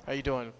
How you doing?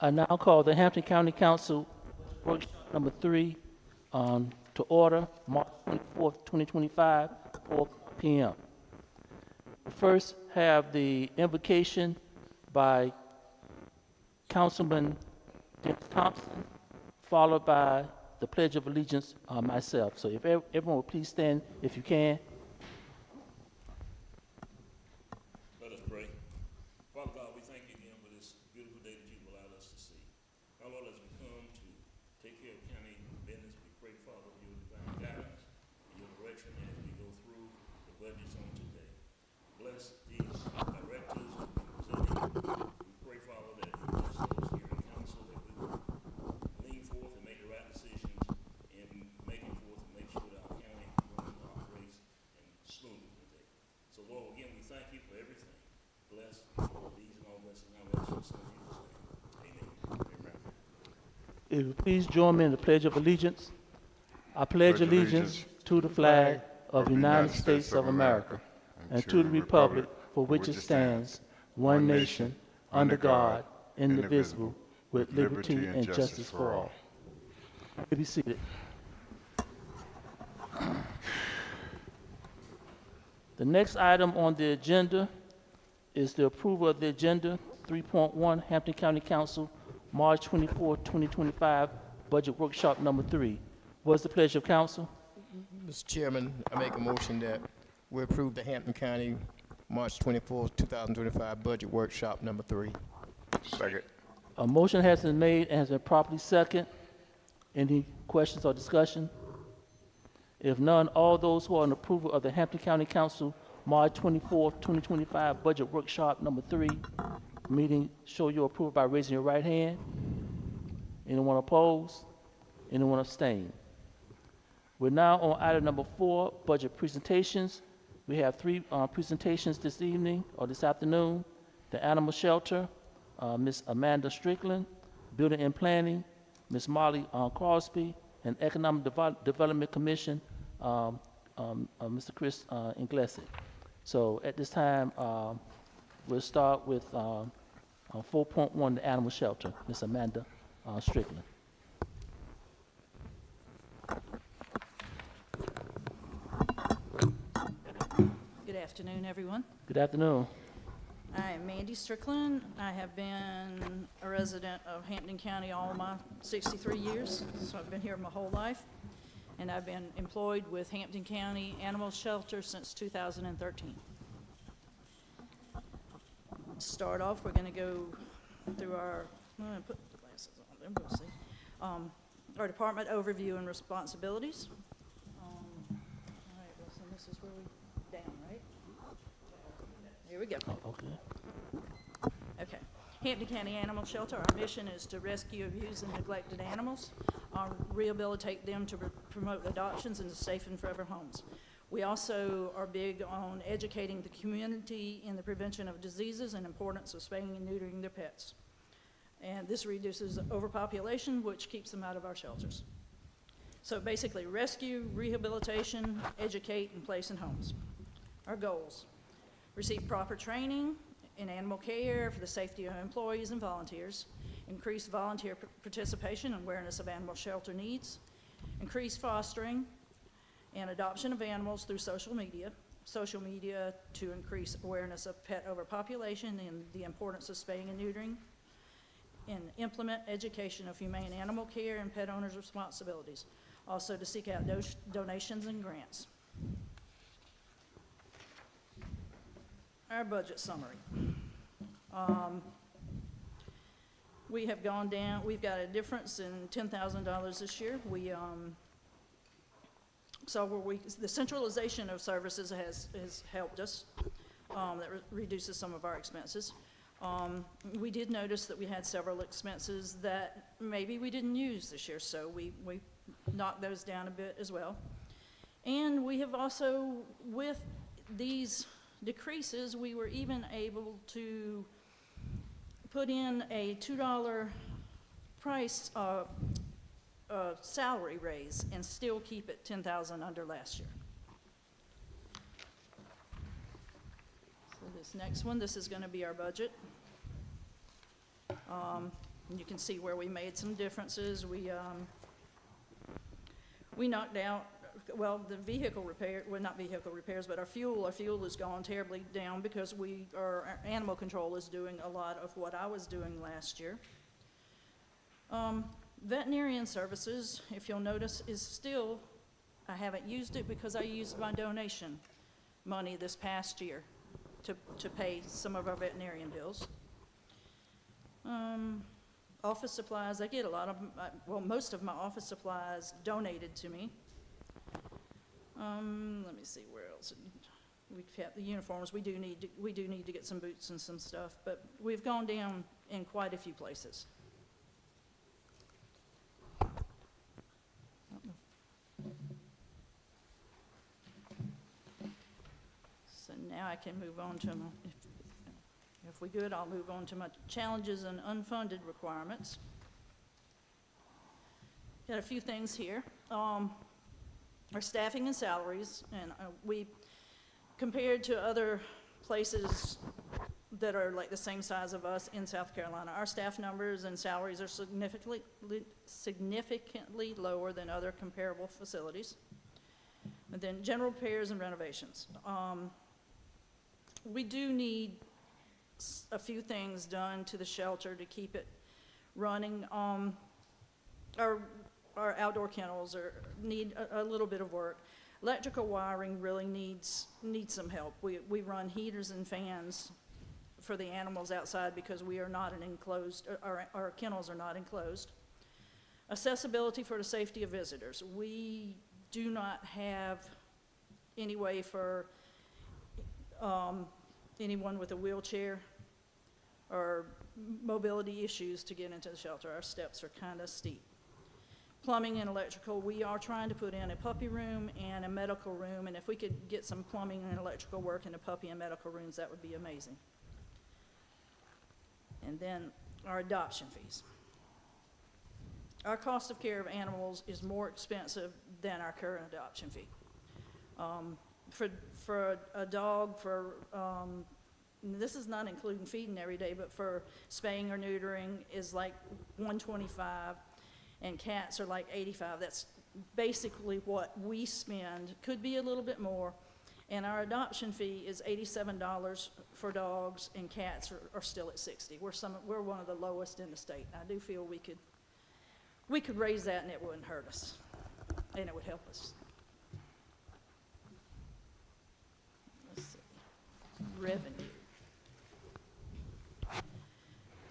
I now call the Hampton County Council Workshop Number 3 to order, March 24th, 2025, 4 p.m. First, have the invocation by Councilman Dennis Thompson, followed by the Pledge of Allegiance myself. So if everyone would please stand if you can. Let us pray. Father God, we thank you again for this beautiful day that you've allowed us to see. Now, Lord, as we come to take care of county business, we pray, Father, for your divine guidance and your direction as we go through the budgets on today. Bless these directors who will be presenting. We pray, Father, that you bless those here in council, that we will lean forth and make the right decisions in making forth and make sure that our county runs and operates and smoothly today. So, Lord, again, we thank you for everything. Bless these and all blessings now. We ask your son Jesus' name. Amen. Amen. If you please join me in the Pledge of Allegiance. I pledge allegiance to the flag of the United States of America and to the republic for which it stands, one nation, under God, indivisible, with liberty and justice for all. You may be seated. The next item on the agenda is the approval of the agenda 3.1 Hampton County Council, March 24, 2025, Budget Workshop Number 3. What's the pleasure of council? Mr. Chairman, I make a motion that we approve the Hampton County March 24th, 2025 Budget Workshop Number 3. Second. A motion has been made and has been properly second. Any questions or discussion? If none, all those who are in approval of the Hampton County Council March 24, 2025 Budget Workshop Number 3 meeting, show your approval by raising your right hand. Anyone opposed? Anyone abstain? We're now on item number 4, budget presentations. We have 3 presentations this evening or this afternoon. The Animal Shelter, Ms. Amanda Strickland, Building and Planning, Ms. Molly Crosby, and Economic Development Commission, Mr. Chris Inglesi. So at this time, we'll start with 4.1, the Animal Shelter, Ms. Amanda Strickland. Good afternoon, everyone. Good afternoon. I am Mandy Strickland. I have been a resident of Hampton County all my 63 years, so I've been here my whole life. And I've been employed with Hampton County Animal Shelter since 2013. To start off, we're going to go through our, I'm going to put the glasses on, then we'll see. Our department overview and responsibilities. All right, well, so this is where we, down, right? Here we go. Oh, okay. Okay. Hampton County Animal Shelter, our mission is to rescue abused and neglected animals, rehabilitate them to promote adoptions into safe and forever homes. We also are big on educating the community in the prevention of diseases and importance of spaying and neutering their pets. And this reduces overpopulation, which keeps them out of our shelters. So basically, rescue, rehabilitation, educate, and place in homes. Our goals: receive proper training in animal care for the safety of employees and volunteers, increase volunteer participation and awareness of animal shelter needs, increase fostering and adoption of animals through social media to increase awareness of pet overpopulation and the importance of spaying and neutering, and implement education of humane animal care and pet owners' responsibilities. Also to seek out donations and grants. Our budget summary. We have gone down, we've got a difference in $10,000 this year. The centralization of services has helped us. That reduces some of our expenses. We did notice that we had several expenses that maybe we didn't use this year, so we knocked those down a bit as well. And we have also, with these decreases, we were even able to put in a $2 price salary raise and still keep it 10,000 under last year. So this next one, this is going to be our budget. And you can see where we made some differences. We knocked out, well, the vehicle repair, well, not vehicle repairs, but our fuel has gone terribly down because our animal control is doing a lot of what I was doing last year. Veterinarian services, if you'll notice, is still, I haven't used it because I used my donation money this past year to pay some of our veterinarian bills. Office supplies, I get a lot of, most of my office supplies donated to me. Let me see where else. We've got the uniforms. We do need to get some boots and some stuff, but we've gone down in quite a few places. So now I can move on to my, if we good, I'll move on to my challenges and unfunded requirements. Got a few things here. Our staffing and salaries, and we, compared to other places that are like the same size of us in South Carolina, our staff numbers and salaries are significantly lower than other comparable facilities. And then general repairs and renovations. We do need a few things done to the shelter to keep it running. Our outdoor kennels need a little bit of work. Electrical wiring really needs some help. We run heaters and fans for the animals outside because we are not an enclosed, our kennels are not enclosed. Accessibility for the safety of visitors. We do not have any way for anyone with a wheelchair or mobility issues to get into the shelter. Our steps are kind of steep. Plumbing and electrical, we are trying to put in a puppy room and a medical room, and if we could get some plumbing and electrical work in the puppy and medical rooms, that would be amazing. And then our adoption fees. Our cost of care of animals is more expensive than our current adoption fee. For a dog, this is not including feeding every day, but for spaying or neutering is like $125, and cats are like $85. That's basically what we spend. Could be a little bit more. And our adoption fee is $87 for dogs, and cats are still at $60. We're one of the lowest in the state. I do feel we could raise that and it wouldn't hurt us, and it would help us. Let's see. Revenue.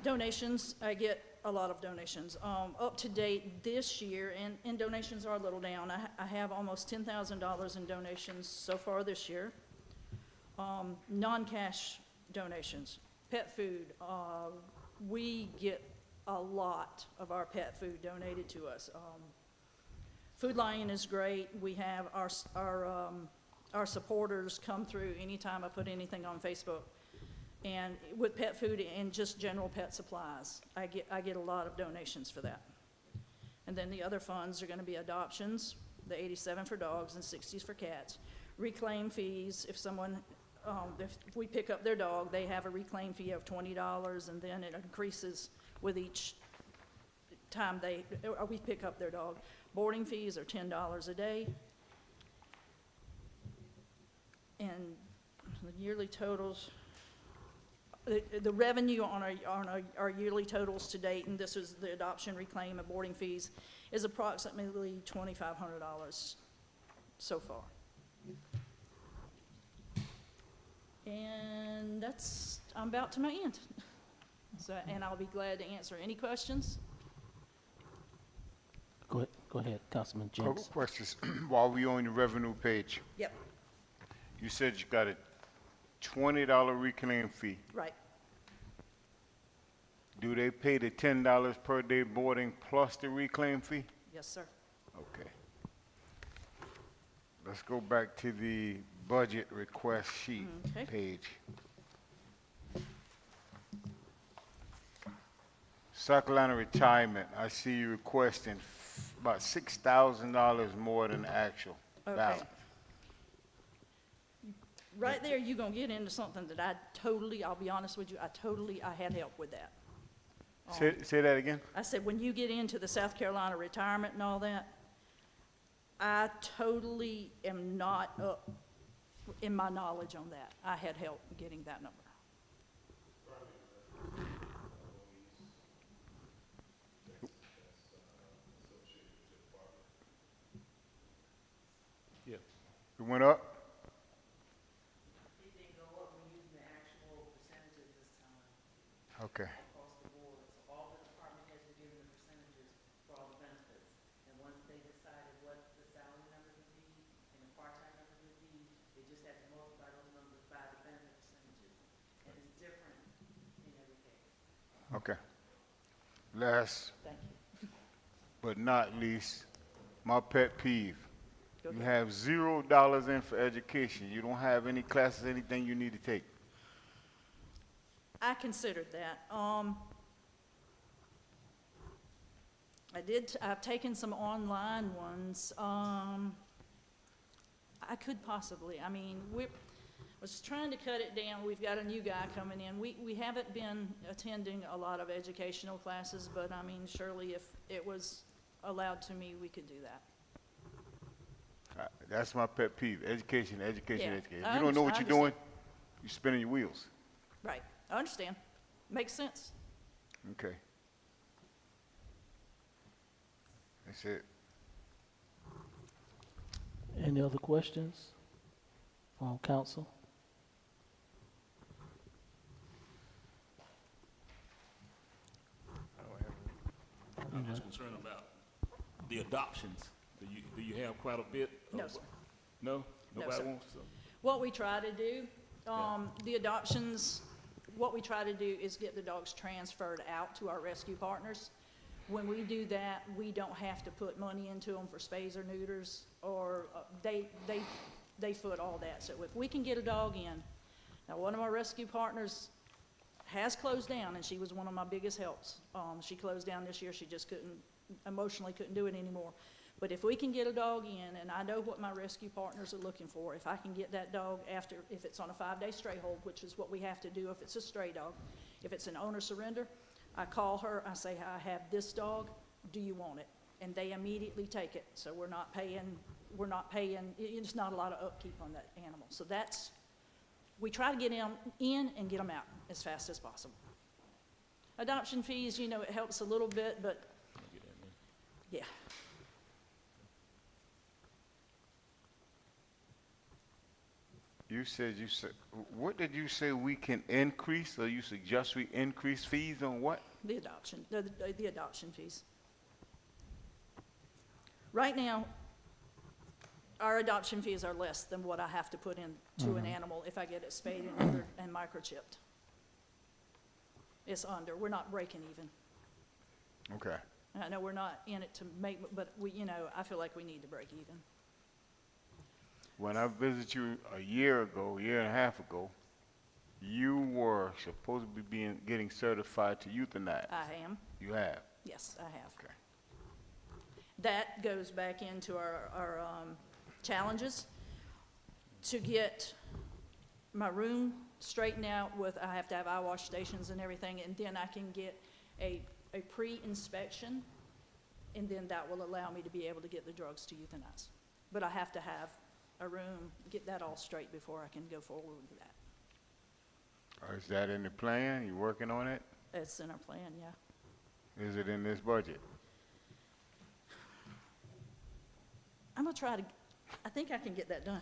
Donations, I get a lot of donations. Up to date this year, and donations are a little down. I have almost $10,000 in donations so far this year. Non-cash donations, pet food. We get a lot of our pet food donated to us. Food Lion is great. We have our supporters come through anytime I put anything on Facebook. And with pet food and just general pet supplies, I get a lot of donations for that. And then the other funds are gonna be adoptions, the 87 for dogs and 60s for cats. Reclaim fees, if someone, if we pick up their dog, they have a reclaim fee of $20, and then it increases with each time we pick up their dog. Boarding fees are $10 a day. And the yearly totals, the revenue on our yearly totals to date, and this is the adoption, reclaim, and boarding fees, is approximately $2,500 so far. And that's, I'm about to my end. So, and I'll be glad to answer any questions. Go ahead, Councilman Couple Jenks. questions while we on the revenue page. Yep, You said you got a $20 reclaim fee. right. Do they pay the $10 per day boarding plus the reclaim fee? Yes, sir. Okay. Let's go back to the budget request sheet Okay. page. South Carolina retirement, I see you requesting about $6,000 more than the actual Okay. balance. Right there, you're gonna get into something that I'll be honest with you, I had help with that. Say that again? I said, when you get into the South Carolina retirement and all that, I totally am not up in my knowledge on that. I had help getting that number. Yeah. It went up? It didn't go up, we're using the actual percentages this time Okay. across the board. So all the department heads were given the percentages for all the benefits. And once they decided what the salary numbers would be and the part-time numbers would be, they just had to multiply those numbers by the benefit percentages. And it's different in every case. Okay. Last Thank you. but not least, my pet peeve. Go You ahead. have $0 in for education. You don't have any classes, anything you need to take. I considered that. I've taken some online ones. I could possibly, I mean, was trying to cut it down. We've got a new guy coming in. We haven't been attending a lot of educational classes, but I mean, surely if it was allowed to me, we could do that. That's my pet peeve. Education, education, Yeah, education. I If you don't know what understand. you're doing, you're spinning your wheels. Right, I understand. Makes sense. Okay. That's it. Any other questions from council? I'm just concerned about the adoptions. Do you have quite a bit? No, sir. No? No, Nobody sir. wants to? What we try to do, Yeah. the adoptions, what we try to do is get the dogs transferred out to our rescue partners. When we do that, we don't have to put money into them for spays or neuters, or they foot all that. So if we can get a dog in, now one of our rescue partners has closed down, and she was one of my biggest helps. She closed down this year, she just emotionally couldn't do it anymore. But if we can get a dog in, and I know what my rescue partners are looking for, if I can get that dog if it's on a 5-day stray hold, which is what we have to do if it's a stray dog, if it's an owner surrender, I call her, I say, I have this dog, do you want it? And they immediately take it, so we're not paying, it's not a lot of upkeep on that animal. So we try to get them in and get them out as fast as possible. Adoption fees, it helps a little bit, but, yeah. You said, what did you say we can increase, or you suggest we increase fees on what? The adoption fees. Right now, our adoption fees are less than what I have to put into an animal if I get it spayed and neutered and microchipped. It's under, we're not breaking even. Okay. I know we're not in it to make, but I feel like we need to break even. When I visited you a year and a half ago, you were supposed to be getting certified to euthanize. I am, You have? yes, I have. Okay. that goes back into our challenges. To get my room straightened out with, I have to have eye wash stations and everything, and then I can get a pre-inspection, and then that will allow me to be able to get the drugs to euthanize. But I have to have a room, get that all straight before I can go forward with that. Is that in the plan? You working on it? It's in our plan, yeah. Is it in this budget? I'm gonna try to, I think I can get that done.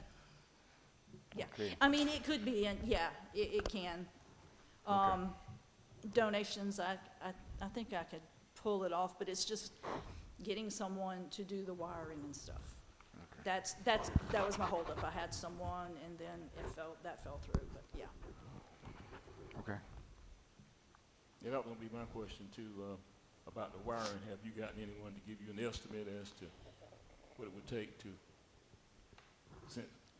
Yeah, Okay. I mean, it could be, yeah, it can. Donations, I think I could pull it off, but it's just getting someone to do the wiring and stuff. That was my holdup. I had someone, and then that fell through, but yeah. Okay. Yeah, that was gonna be my question too, about the wiring. Have you gotten anyone to give you an estimate as to what it would take to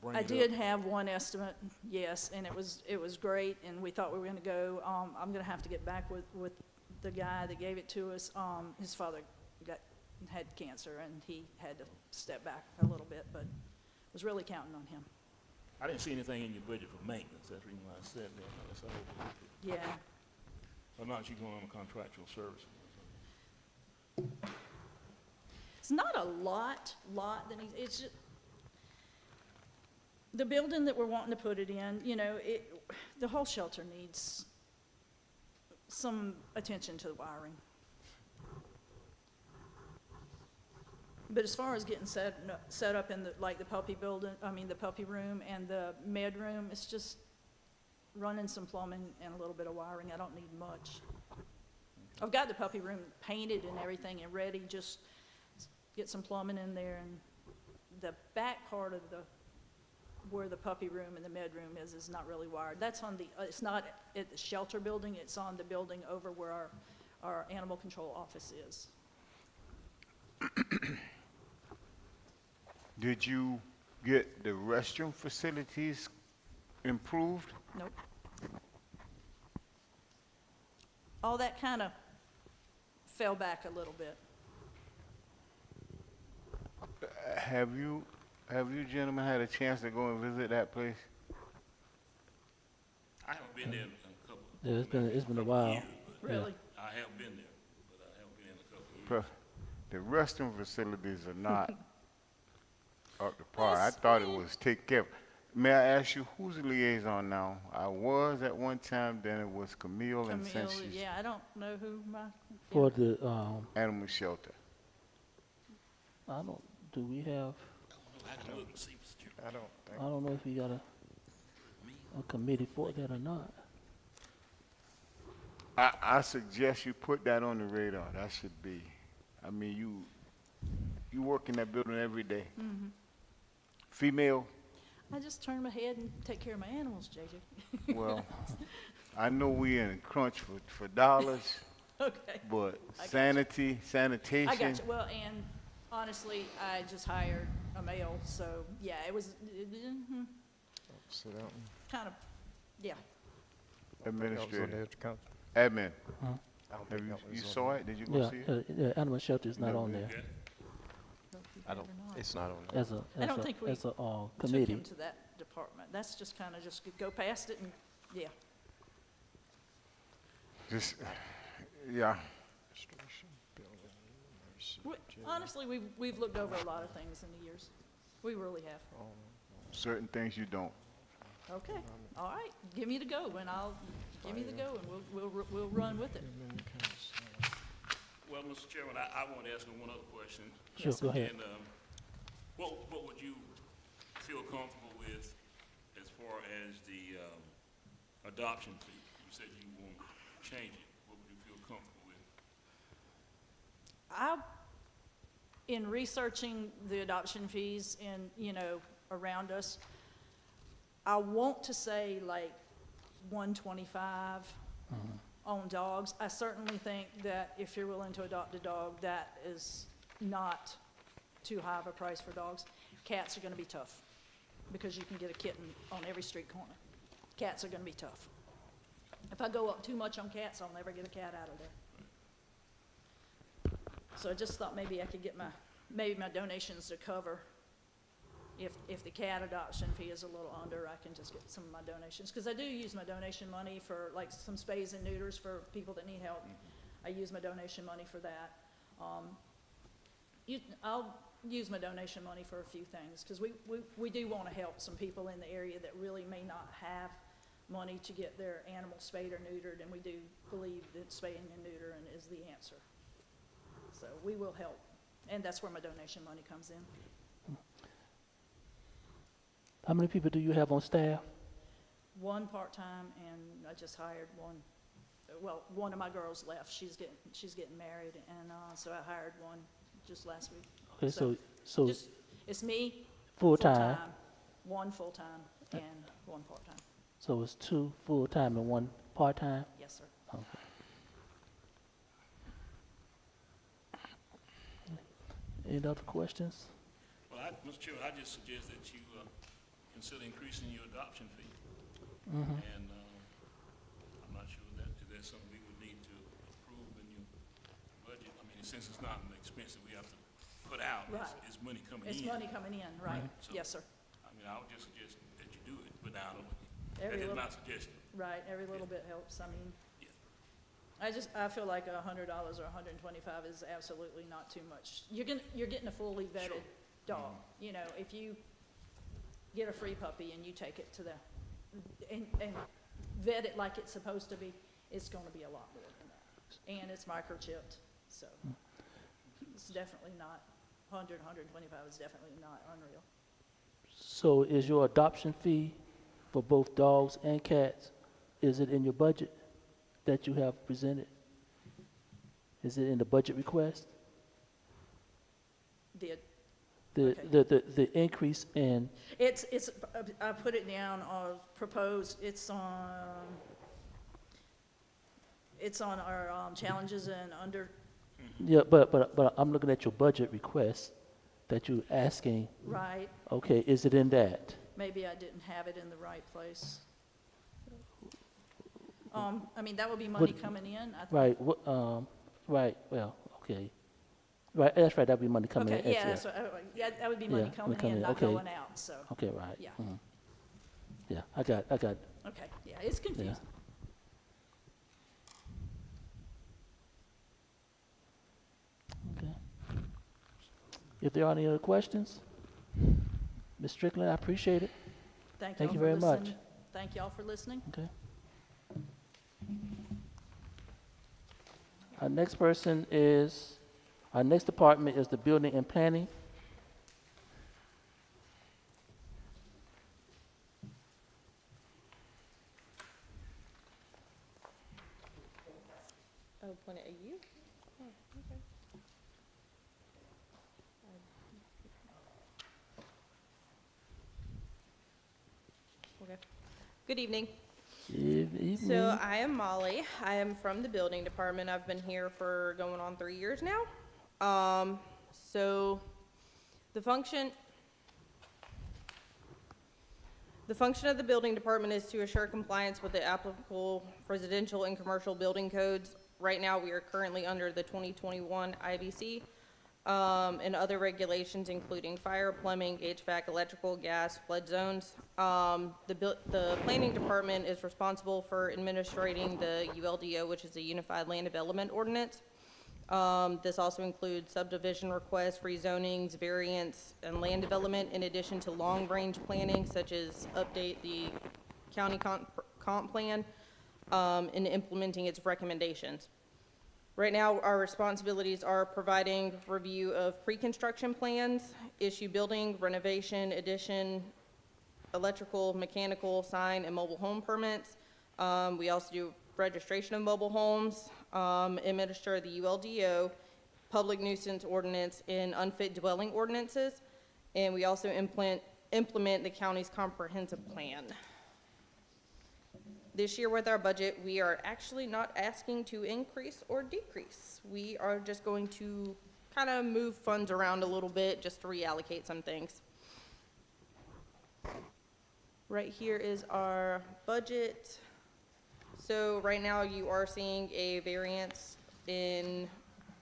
bring it I up? did have one estimate, yes, and it was great, and we thought we were gonna go. I'm gonna have to get back with the guy that gave it to us. His father had cancer, and he had to step back a little bit, but was really counting on him. I didn't see anything in your budget for maintenance. That's the reason why I said that. That's all. Yeah, I'm not you going on a contractual service. it's not a lot that it's just, the building that we're wanting to put it in, you know, the whole shelter needs some attention to the wiring. But as far as getting set up in the puppy building, the puppy room and the med room, it's just running some plumbing and a little bit of wiring. I don't need much. I've got the puppy room painted and everything and ready, just get some plumbing in there, and the back part of where the puppy room and the med room is not really wired. That's on it's not at the shelter building, it's on the building over where our animal control office is. Did you get the restroom facilities improved? Nope. All that kind of fell back a little bit. Have you gentlemen had a chance to go and visit that place? I haven't been there in a couple. Yeah, it's been a while. Years, but Really? I have been there, but I haven't been in a couple of years. The restroom facilities are not up to par. I thought it was take care of. May I ask you, who's the liaison now? I was at one time, then it was Camille, and since she's Yeah, I don't know who For the, animal shelter. do we have, I can look and see, Mr. Chairman. I don't think. I don't know if we got a committee for that or not. I suggest you put that on the radar. That should be. I mean, you work in that building every day. Mm-hmm. Female, I just turn my head and take care of my animals, JJ. well, I know we in a crunch for dollars, Okay. but I got sanitation. I got you. Well, and honestly, I just hired a male, so yeah, it was Sit down. kind of, yeah. That was on Administrator, there to count. admin. I don't Have think you that was on saw there. it? Did you go Yeah, see it? yeah, animal shelter is not No, on we- there I don't, it's not on there. as a, I don't think we as a, Took committee. him to that department. That's just kind of just go past it and, yeah. Just, yeah. Honestly, we've looked over a lot of things in the years. We really have. Certain things you don't. Okay, all right, give me the go, and give me the go, and we'll run with it. Well, Mr. Chairman, I want to ask you one other question. Sure, go ahead. And, what would you feel comfortable with as far as the, adoption fee? You said you won't change it. What would you feel comfortable with? In researching the adoption fees around us, I want to say like 125 on dogs. I certainly think that if you're willing to adopt a dog, that is not too high of a price for dogs. Cats are gonna be tough, because you can get a kitten on every street corner. Cats are gonna be tough. If I go up too much on cats, I'll never get a cat out of there. So I just thought maybe I could get my maybe my donations to cover, if the cat adoption fee is a little under, I can just get some of my donations. Because I do use my donation money for like some spays and neuters for people that need help. I use my donation money for that. I'll use my donation money for a few things, because we do want to help some people in the area that really may not have money to get their animal spayed or neutered, and we do believe that spaying and neutering is the answer. So we will help, and that's where my donation money comes in. How many people do you have on staff? One part-time, and I just hired one. Well, one of my girls left. She's getting married, and so I hired one just last week. Okay, So, so Just, it's me, full-time. one full-time, and one part-time. So it's 2 full-time and 1 part-time? Yes, sir. Okay. Any other questions? Well, Mr. Chairman, I just suggest that you consider increasing your adoption fee. Mm-hmm. And I'm not sure that if that's something we would need to approve in your budget. I mean, since it's not an expense that we have to put out, Right. it's money coming in. It's money coming in, right? So- Yes, sir. I mean, I would just suggest that you do it, but now, Every that is little, my suggestion. right, every little bit helps. I mean, Yeah. I feel like $100 or $125 is absolutely not too much. You're getting a fully vetted dog. You know, if you get a free puppy and you take it to and vet it like it's supposed to be, it's gonna be a lot more than that. And it's microchipped, so it's definitely not, 125 is definitely not unreal. So is your adoption fee for both dogs and cats, is it in your budget that you have presented? Is it in the budget request? The The increase in, I put it down, proposed, it's on our challenges and under, yeah, but I'm looking at your budget request that you're asking, right, okay, is it in that? maybe I didn't have it in the right place. I mean, that would be money coming in, I think. Right, right, well, okay. Right, that's right, that'd be money coming in. Okay, yeah, extra. yeah, that would be money Yeah, coming coming in, in, not okay. going out, so, Okay, right. Yeah. mhm. Yeah, I got, okay, yeah, it's yeah. confusing. Okay. If there are any other questions, Ms. Strickland, I appreciate it. Thank Thank y'all you for very much. listening. Thank y'all for listening. Okay. Our next person is, our next department is the Building and Planning. Oh, point it at you? Oh, okay. Okay. Good evening. Evening. So I am Molly. I am from the building department. I've been here for going on 3 years now. So the function of the building department is to assure compliance with the applicable residential and commercial building codes. Right now, we are currently under the 2021 IBC and other regulations, including fire, plumbing, HVAC, electrical, gas, flood zones. The planning department is responsible for administrating the ULDO, which is the Unified Land Development Ordinance. This also includes subdivision requests, rezonings, variance, and land development, in addition to long-range planning, such as update the county comp plan, and implementing its recommendations. Right now, our responsibilities are providing review of pre-construction plans, issue building, renovation, addition, electrical, mechanical, sign, and mobile home permits. We also do registration of mobile homes, administer the ULDO, public nuisance ordinance, and unfit dwelling ordinances. And we also implement the county's comprehensive plan. This year with our budget, we are actually not asking to increase or decrease. We are just going to kind of move funds around a little bit just to reallocate some things. Right here is our budget. So right now you are seeing a variance in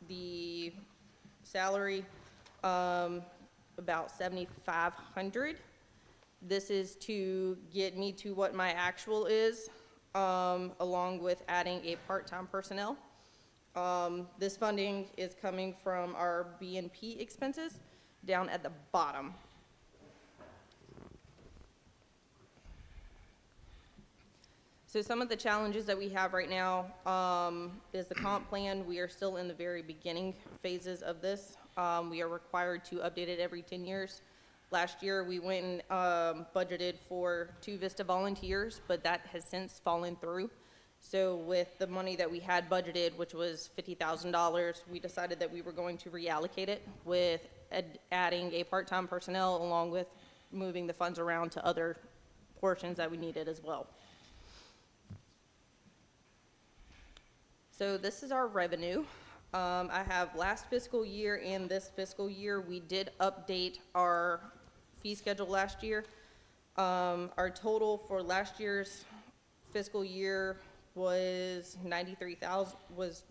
the salary. about 7,500. This is to get me to what my actual is, along with adding a part-time personnel. This funding is coming from our B&P expenses down at the bottom. So some of the challenges that we have right now is the comp plan. We are still in the very beginning phases of this. We are required to update it every 10 years. Last year, we went and budgeted for 2 Vista volunteers, but that has since fallen through. So with the money that we had budgeted, which was $50,000, we decided that we were going to reallocate it with adding a part-time personnel along with moving the funds around to other portions that we needed as well. So this is our revenue. I have last fiscal year and this fiscal year. We did update our fee schedule last year. Our total for last year's fiscal year was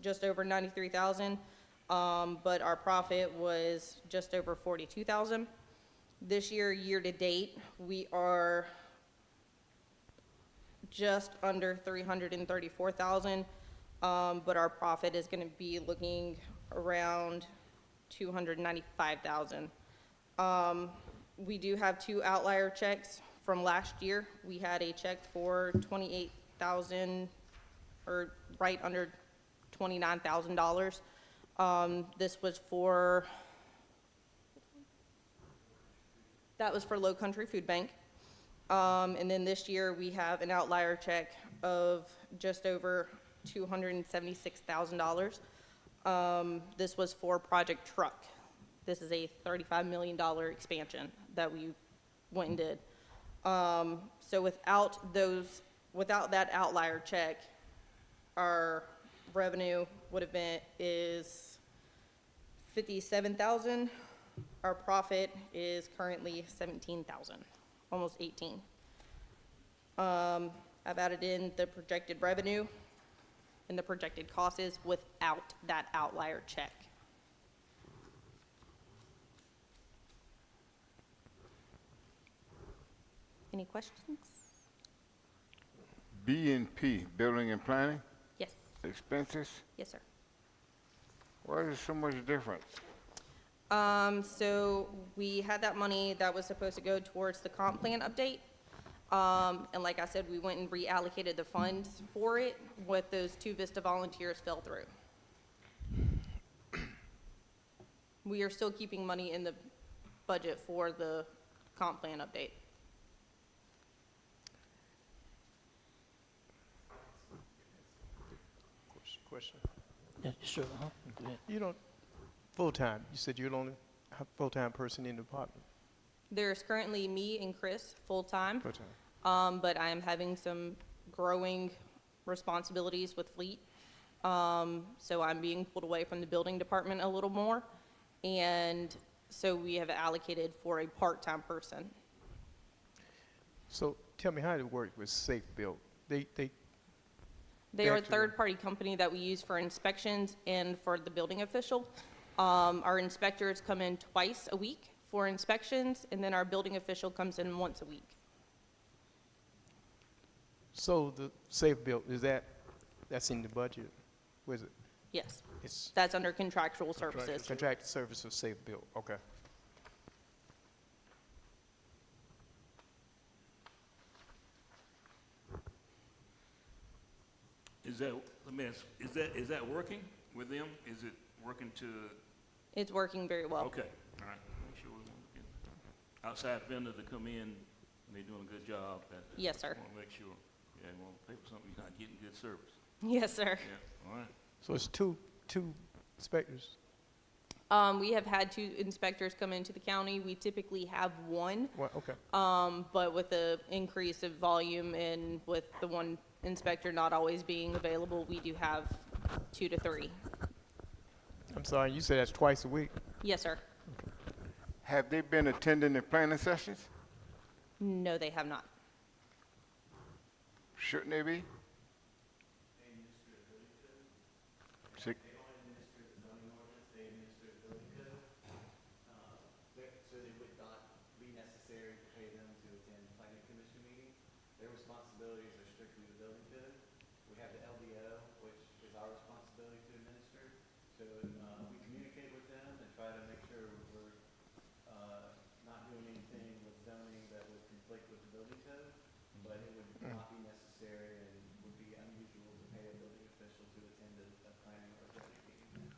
just over 93,000, but our profit was just over 42,000. This year, year to date, we are just under 334,000. But our profit is going to be looking around 295,000. We do have 2 outlier checks from last year. We had a check for 28,000, or right under $29,000. This was for, that was for Low Country Food Bank. And then this year we have an outlier check of just over $276,000. This was for Project Truck. This is a $35 million expansion that we went and did. So without that outlier check, our revenue would have been is 57,000. Our profit is currently 17,000, almost 18. I've added in the projected revenue and the projected cost is without that outlier check. Any questions? B&P, building and planning, Yes, expenses. yes, sir. Why is there so much difference? So we had that money that was supposed to go towards the comp plan update. And like I said, we went and reallocated the funds for it. What those 2 Vista volunteers fell through. We are still keeping money in the budget for the comp plan update. Question. Yeah, sure, Go ahead. You don't, full-time, you said you're the only full-time person in the department? There's currently me and Chris full-time. Full-time. But I am having some growing responsibilities with Fleet. So I'm being pulled away from the building department a little more. And so we have allocated for a part-time person. So tell me how it works with Safe Build. They They are a Actually- third-party company that we use for inspections and for the building official. Our inspectors come in twice a week for inspections, and then our building official comes in once a week. So the Safe Build, that's in the budget? Where is it? Yes, It's that's under contractual services. contracted service of Safe Build, okay. Let me ask, is that working with them? Is it working to, It's working very well. okay, all right. Make sure we won't get outside vendor to come in and they're doing a good job. Yes, sir. Want to make sure, yeah, you want to pay for something, you're not getting good service. Yes, sir. Yeah, all right. So it's two inspectors? We have had 2 inspectors come into the county. We typically have 1. Well, okay. But with the increase of volume and with the 1 inspector not always being available, we do have 2 to 3. I'm sorry, you said that's twice a week? Yes, sir. Have they been attending the planning sessions? No, they have not. Shouldn't they be? Six- necessary to pay them to attend planning commission meetings. Their responsibilities are strictly the building code. We have the LDO, which is our responsibility to administer. So we communicate with them and try to make sure we're not doing anything with zoning that would conflict with the building code, but it would not be necessary and would be unusual to pay a building official to attend a planning or zoning meeting.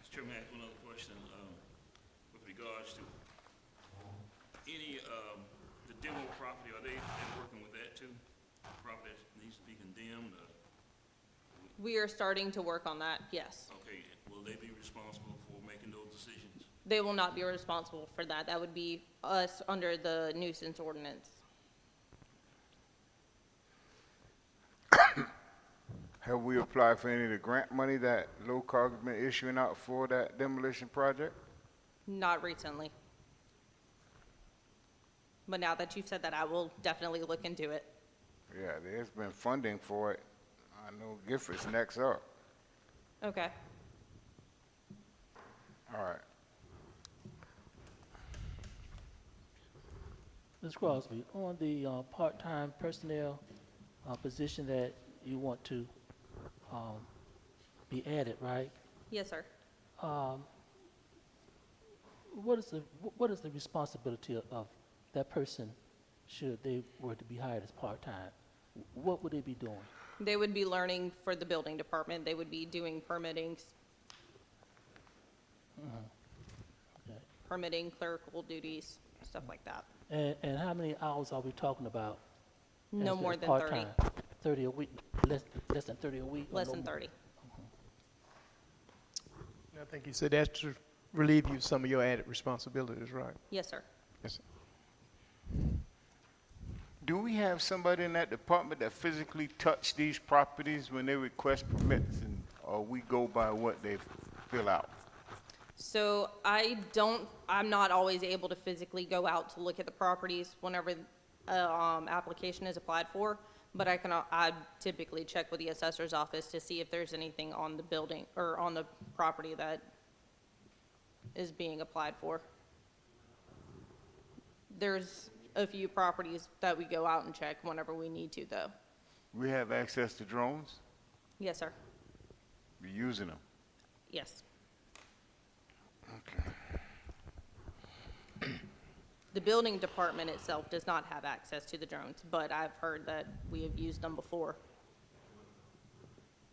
Mr. Chairman, I have one other question, with regards to any, the demo property, are they working with that too? Property that needs to be condemned, We are starting to work on that, yes. okay, will they be responsible for making those decisions? They will not be responsible for that. That would be us under the nuisance ordinance. Have we applied for any of the grant money that LoCog has been issuing out for that demolition project? Not recently. But now that you've said that, I will definitely look into it. Yeah, there's been funding for it. I know Giffords next up. Okay. All right. Ms. Crosby, on the part-time personnel position that you want to be added, right? Yes, sir. What is the responsibility of that person should they were to be hired as part-time? What would they be doing? They would be learning for the building department. They would be doing permitting, Okay. permitting, clerical duties, stuff like that. And how many hours are we talking about? No as more the than 30. part-time? 30 a week, less than 30 a week? or Less no than more? 30. I think you said that's to relieve you of some of your added responsibilities, right? Yes, sir. Yes. Do we have somebody in that department that physically touch these properties when they request permits, and or we go by what they fill out? So I'm not always able to physically go out to look at the properties whenever application is applied for, but I typically check with the assessor's office to see if there's anything on the building or on the property that is being applied for. There's a few properties that we go out and check whenever we need to, though. We have access to drones? Yes, sir. Be using them? Yes. Okay. The building department itself does not have access to the drones, but I've heard that we have used them before.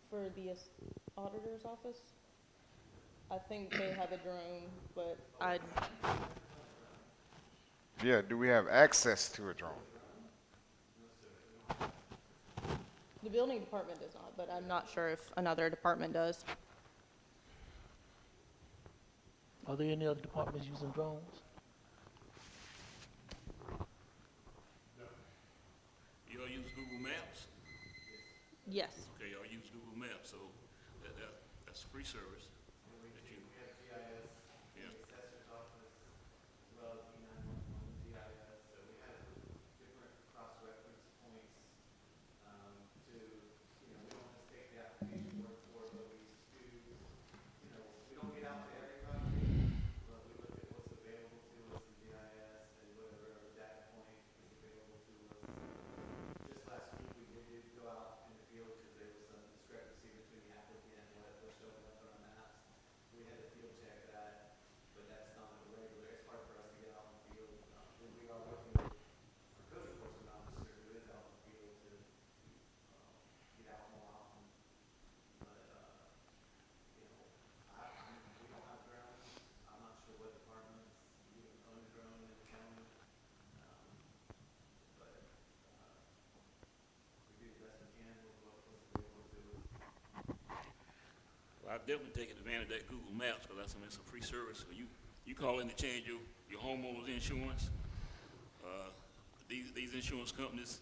For the auditor's office? I think they have a drone, but Yeah, do we have access to a drone? the building department does not, but I'm not sure if another department does. Are there any other departments using drones? You all use Google Maps? Yes. Okay, y'all use Google Maps, so that's a free service that you. We have GIS, Yeah. the assessor's office, as well as E911 GIS, so we have different cross-reference points to, we don't just take the application word for it, but we do, we don't get out to every property, but we look at what's available to us in GIS and whether a data point is available to us. Just last week, we did go out in the field because there was some discrepancy between the applicant and what was showing up on our maps. We had to field check that, but that's not a regular, it's hard for us to get out in the field. We are working with our code enforcement officer who is out in the field to get out more often. But, we don't have drones. I'm not sure what departments even own a drone in the county. But we do the best we can with what's available to us. Well, I've definitely taken advantage of that Google Maps, because it's a free service. So you call in to change your homeowner's insurance. These insurance companies,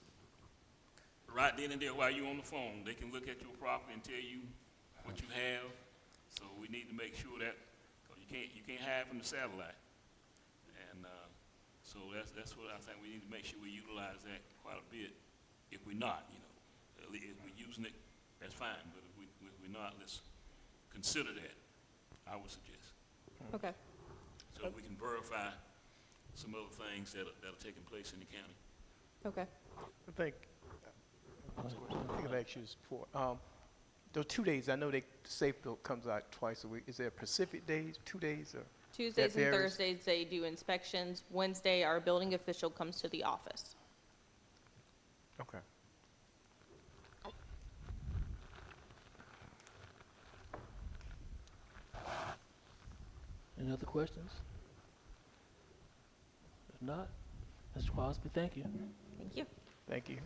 right then and there while you're on the phone, they can look at your property and tell you what you have. So we need to make sure that, because you can't hide from the satellite. And so that's what I think we need to make sure we utilize that quite a bit. If we're not, if we're using it, that's fine. But if we're not, let's consider that, I would suggest. Okay. So we can verify some other things that are taking place in the county. Okay. I think I've asked you this before. Those 2 days, I know Safe Build comes out twice a week. Is there Pacific days, 2 days, or? Tuesdays and varies? Thursdays, they do inspections. Wednesday, our building official comes to the office. Okay. Any other questions? If not, Mr. Crosby, thank you. Thank you. Thank you.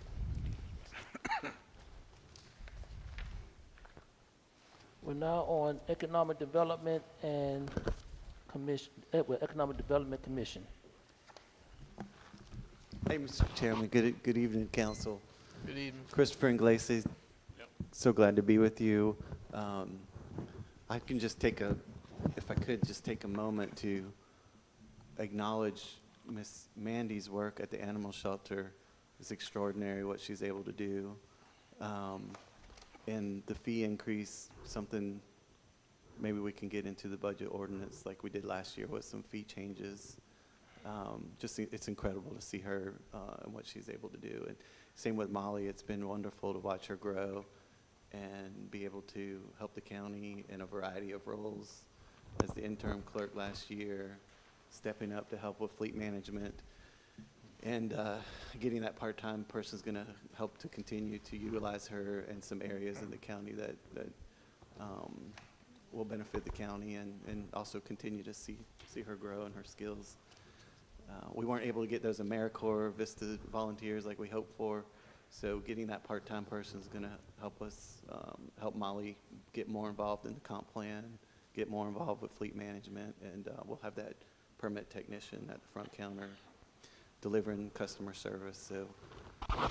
We're now on Economic Development and Commission, Economic Development Commission. Hey, Mr. Chairman, good evening, council. Good evening. Christopher Inglesi, Yep. so glad to be with you. I can just if I could, just take a moment to acknowledge Miss Mandy's work at the animal shelter. It's extraordinary what she's able to do. And the fee increase, something maybe we can get into the budget ordinance like we did last year with some fee changes. It's incredible to see her and what she's able to do. And same with Molly. It's been wonderful to watch her grow and be able to help the county in a variety of roles. As the interim clerk last year, stepping up to help with fleet management. And getting that part-time person is going to help to continue to utilize her in some areas in the county that will benefit the county and also continue to see her grow and her skills. We weren't able to get those AmeriCorps Vista volunteers like we hoped for, so getting that part-time person is going to help us, help Molly get more involved in the comp plan, get more involved with fleet management, and we'll have that permit technician at the front counter delivering customer service. So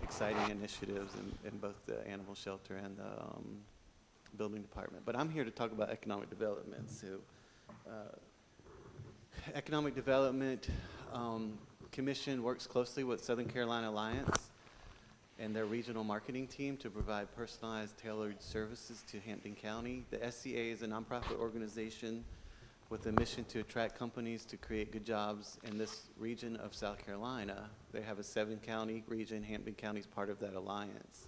exciting initiatives in both the animal shelter and the building department. But I'm here to talk about economic development. So Economic Development Commission works closely with Southern Carolina Alliance and their regional marketing team to provide personalized, tailored services to Hampton County. The SCA is a nonprofit organization with a mission to attract companies to create good jobs in this region of South Carolina. They have a 7-county region. Hampton County is part of that alliance.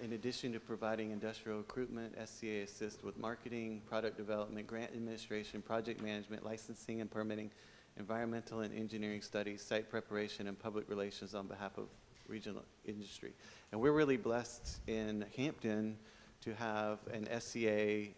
In addition to providing industrial recruitment, SCA assists with marketing, product development, grant administration, project management, licensing and permitting, environmental and engineering studies, site preparation, and public relations on behalf of regional industry. And we're really blessed in Hampton to have an SCA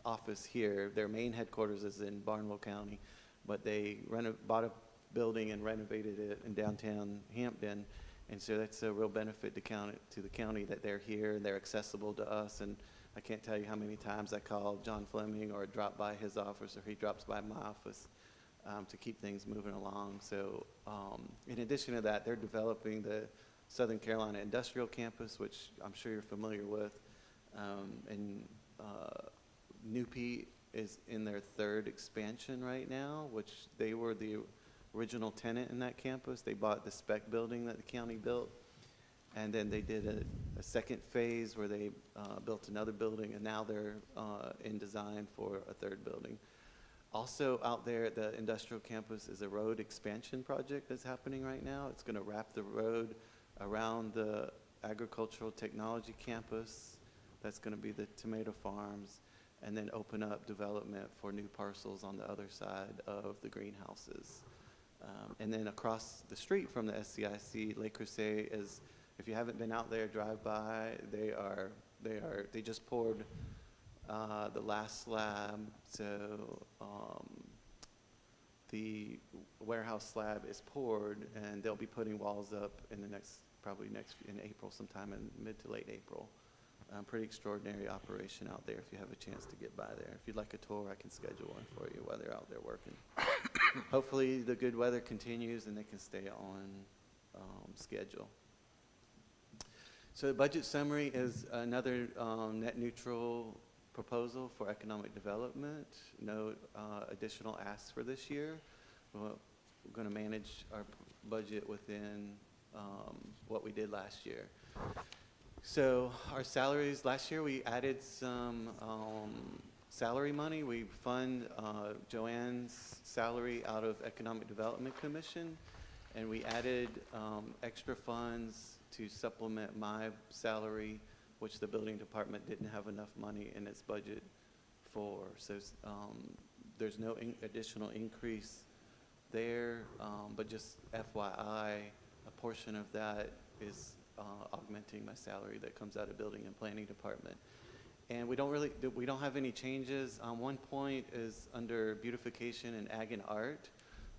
office here. Their main headquarters is in Barnwell County, but they bought a building and renovated it in downtown Hampton. And so that's a real benefit to the county that they're here and they're accessible to us. And I can't tell you how many times I call John Fleming or drop by his office or he drops by my office to keep things moving along. So in addition to that, they're developing the Southern Carolina Industrial Campus, which I'm sure you're familiar with. And NUPE is in their 3rd expansion right now, which they were the original tenant in that campus. They bought the spec building that the county built, and then they did a second phase where they built another building, and now they're in design for a 3rd building. Also out there at the industrial campus is a road expansion project that's happening right now. It's going to wrap the road around the agricultural technology campus. That's going to be the tomato farms, and then open up development for new parcels on the other side of the greenhouses. And then across the street from the SCIC, Le Creuset is, if you haven't been out there, drive by. They just poured the last slab, so the warehouse slab is poured, and they'll be putting walls up in the in April, sometime in mid to late April. Pretty extraordinary operation out there if you have a chance to get by there. If you'd like a tour, I can schedule one for you while they're out there working. Hopefully the good weather continues and they can stay on schedule. So the budget summary is another net neutral proposal for economic development. No additional asks for this year. We're going to manage our budget within what we did last year. So our salaries, last year we added some salary money. We fund Joanne's salary out of Economic Development Commission, and we added extra funds to supplement my salary, which the building department didn't have enough money in its budget for. So there's no additional increase there, but just FYI, a portion of that is augmenting my salary that comes out of building and planning department. And we don't have any changes. One point is under beautification and ag and art.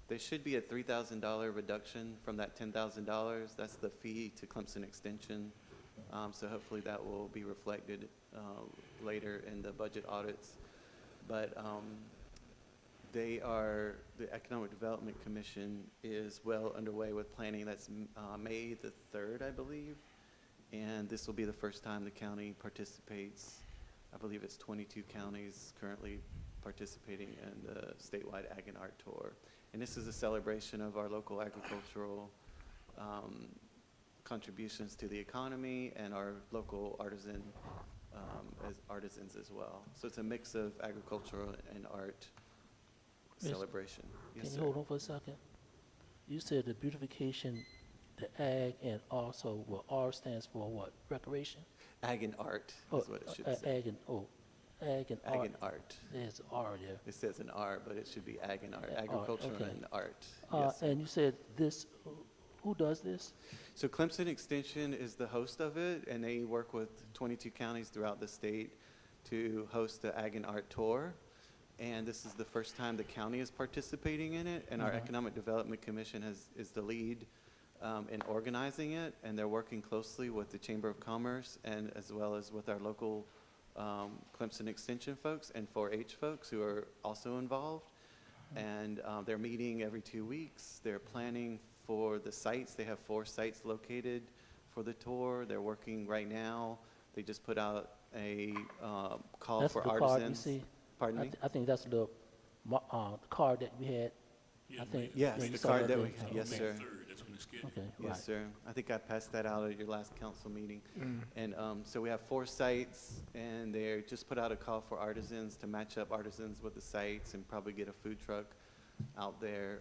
There should be a $3,000 reduction from that $10,000. That's the fee to Clemson Extension. So hopefully that will be reflected later in the budget audits. But the Economic Development Commission is well underway with planning. That's May the 3rd, I believe. And this will be the first time the county participates. I believe it's 22 counties currently participating in the statewide Ag and Art Tour. And this is a celebration of our local agricultural contributions to the economy and our local artisans as well. So it's a mix of agricultural and art Yes. celebration. Yes, Can sir. you hold on for a second? You said the beautification, the ag, and also, well, R stands for what? Recreation? Ag and art Oh, is what it should say. Ag and, ag and Ag art. and art. There's R there. It says an R, but it should be ag and art, Yeah, art, agriculture okay. and art. Yes, sir. And you said this, who does this? So Clemson Extension is the host of it, and they work with 22 counties throughout the state to host the Ag and Art Tour. And this is the first time the county is participating in it, and our Economic Development Commission is the lead in organizing it, and they're working closely with the Chamber of Commerce and as well as with our local Clemson Extension folks and 4-H folks who are also involved. And they're meeting every 2 weeks. They're planning for the sites. They have 4 sites located for the tour. They're working right now. They just put out a call That's for the card artisans. you see? Pardon me? I think that's the card that we had. I think. Yes, yeah, you the saw card that there. we, yes, Okay. sir. Third, that's when it's scheduled. Okay, right. Yes, sir. I think I passed that out at your last council meeting. And so we have 4 sites, and they just put out a call for artisans to match up artisans with the sites and probably get a food truck out there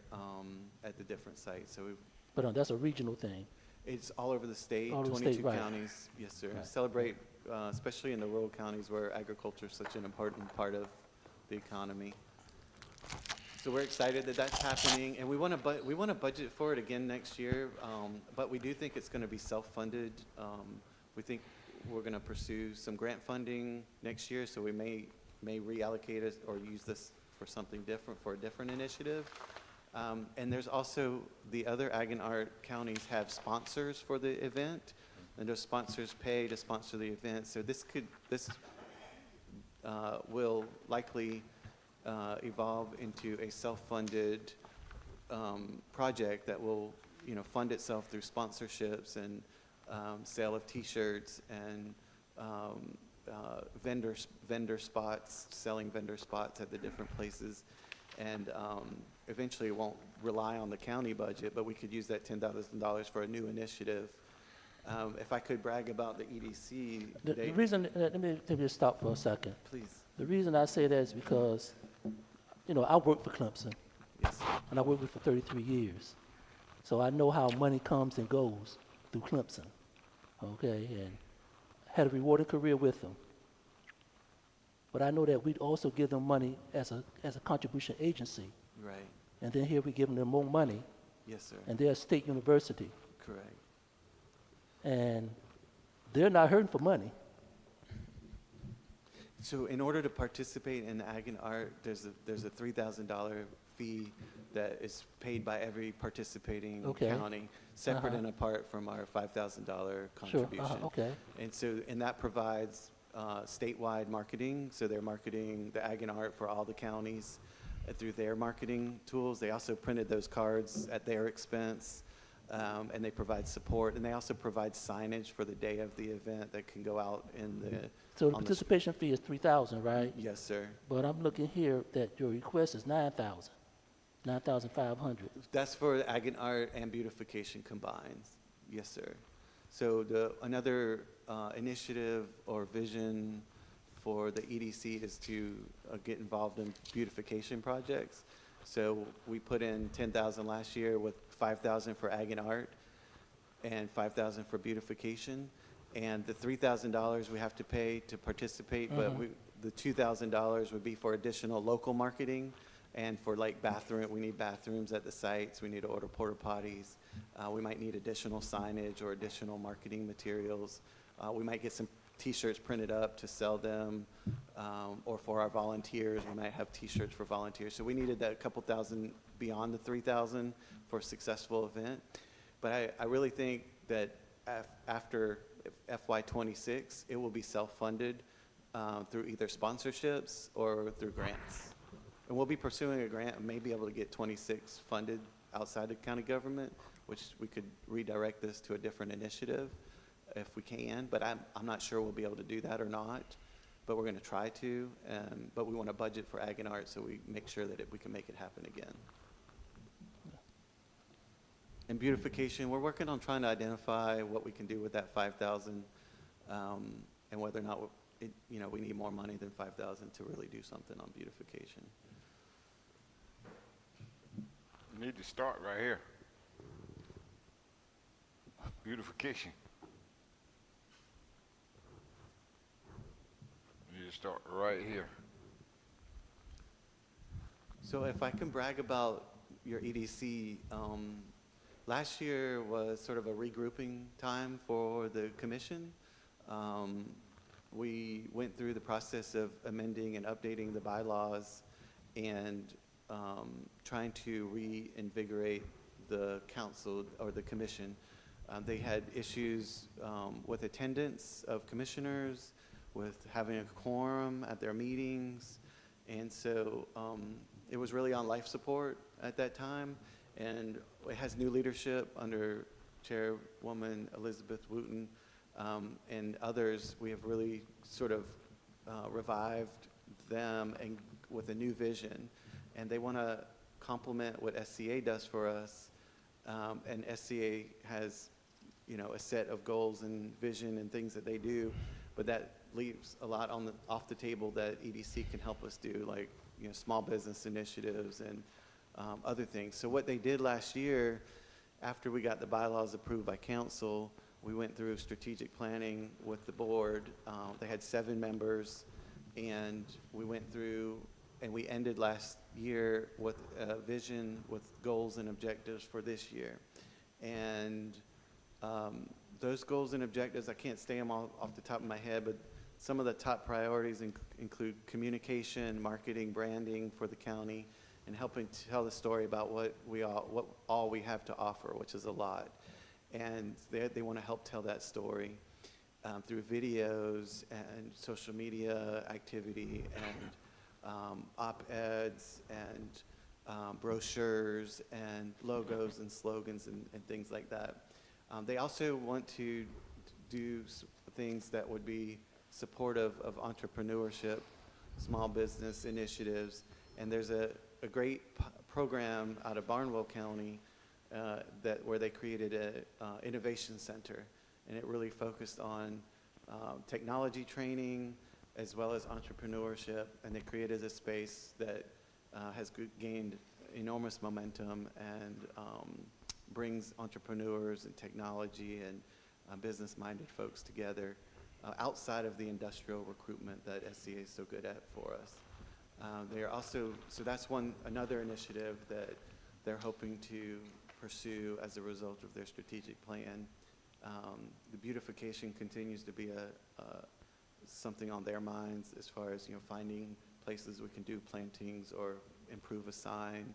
at the different sites. So But that's a regional thing. it's all over the state, All over the 22 state, right. counties. Yes, sir. Right. Celebrate, especially in the rural counties where agriculture is such an important part of the economy. So we're excited that that's happening, and we want to budget for it again next year, but we do think it's going to be self-funded. We think we're going to pursue some grant funding next year, so we may reallocate it or use this for something different, for a different initiative. And there's also the other Ag and Art counties have sponsors for the event, and those sponsors pay to sponsor the event. So this will likely evolve into a self-funded project that will, fund itself through sponsorships and sale of T-shirts and vendor spots, selling vendor spots at the different places. And eventually it won't rely on the county budget, but we could use that $10,000 for a new initiative. If I could brag about the EDC, The reason, let me just stop for a second. please. The reason I say that is because, I work for Clemson, Yes, and I worked with it for 33 years. So I know how money comes and goes through Clemson, okay? And had a rewarding career with them. But I know that we'd also give them money as a contribution agency. right. And then here we're giving them more money, Yes, sir. and they're a state university. Correct. And they're not hurting for money. So in order to participate in Ag and Art, there's a $3,000 fee that is paid by every participating Okay. county, separate Uh-huh. and apart from our $5,000 Sure, contribution. okay. And that provides statewide marketing, so they're marketing the Ag and Art for all the counties through their marketing tools. They also printed those cards at their expense, and they provide support, and they also provide signage for the day of the event that can go out in the. So the on the participation fee is $3,000, right? Yes, sir. But I'm looking here that your request is $9,000, $9,500. That's for Ag and Art and beautification combined. Yes, sir. So another initiative or vision for the EDC is to get involved in beautification projects. So we put in 10,000 last year with 5,000 for ag and art and 5,000 for beautification. And the $3,000 we have to pay to participate, but the $2,000 would be for additional local marketing and for like bathroom, we need bathrooms at the sites, we need to order porta potties. We might need additional signage or additional marketing materials. We might get some T-shirts printed up to sell them, or for our volunteers, we might have T-shirts for volunteers. So we needed that couple thousand beyond the 3,000 for a successful event. But I really think that after FY26, it will be self-funded through either sponsorships or through grants. And we'll be pursuing a grant and may be able to get 26 funded outside the county government, which we could redirect this to a different initiative if we can, but I'm not sure we'll be able to do that or not, but we're going to try to, but we want to budget for ag and art so we make sure that we can make it happen again. And beautification, we're working on trying to identify what we can do with that 5,000 and whether or not we need more money than 5,000 to really do something on beautification. You need to start right here. Beautification. You need to start right here. So if I can brag about your EDC, last year was sort of a regrouping time for the commission. We went through the process of amending and updating the bylaws and trying to reinvigorate the council or the commission. They had issues with attendance of commissioners, with having a quorum at their meetings, and so it was really on life support at that time. And it has new leadership under Chairwoman Elizabeth Wooten and others. We have really sort of revived them and with a new vision, and they want to complement what SCA does for us. And SCA has, a set of goals and vision and things that they do, but that leaves a lot off the table that EDC can help us do, like small business initiatives and other things. So what they did last year, after we got the bylaws approved by council, we went through strategic planning with the board. They had 7 members, and we went through, and we ended last year with a vision with goals and objectives for this year. And those goals and objectives, I can't say them all off the top of my head, but some of the top priorities include communication, marketing, branding for the county, and helping to tell the story about what all we have to offer, which is a lot. And they want to help tell that story through videos and social media activity and op-eds and brochures and logos and slogans and things like that. They also want to do things that would be supportive of entrepreneurship, small business initiatives, and there's a great program out of Barnwell County where they created an innovation center, and it really focused on technology training as well as entrepreneurship, and they created a space that has gained enormous momentum and brings entrepreneurs and technology and business-minded folks together outside of the industrial recruitment that SCA is so good at for us. They are also, so that's another initiative that they're hoping to pursue as a result of their strategic plan. The beautification continues to be something on their minds as far as finding places we can do plantings or improve a sign.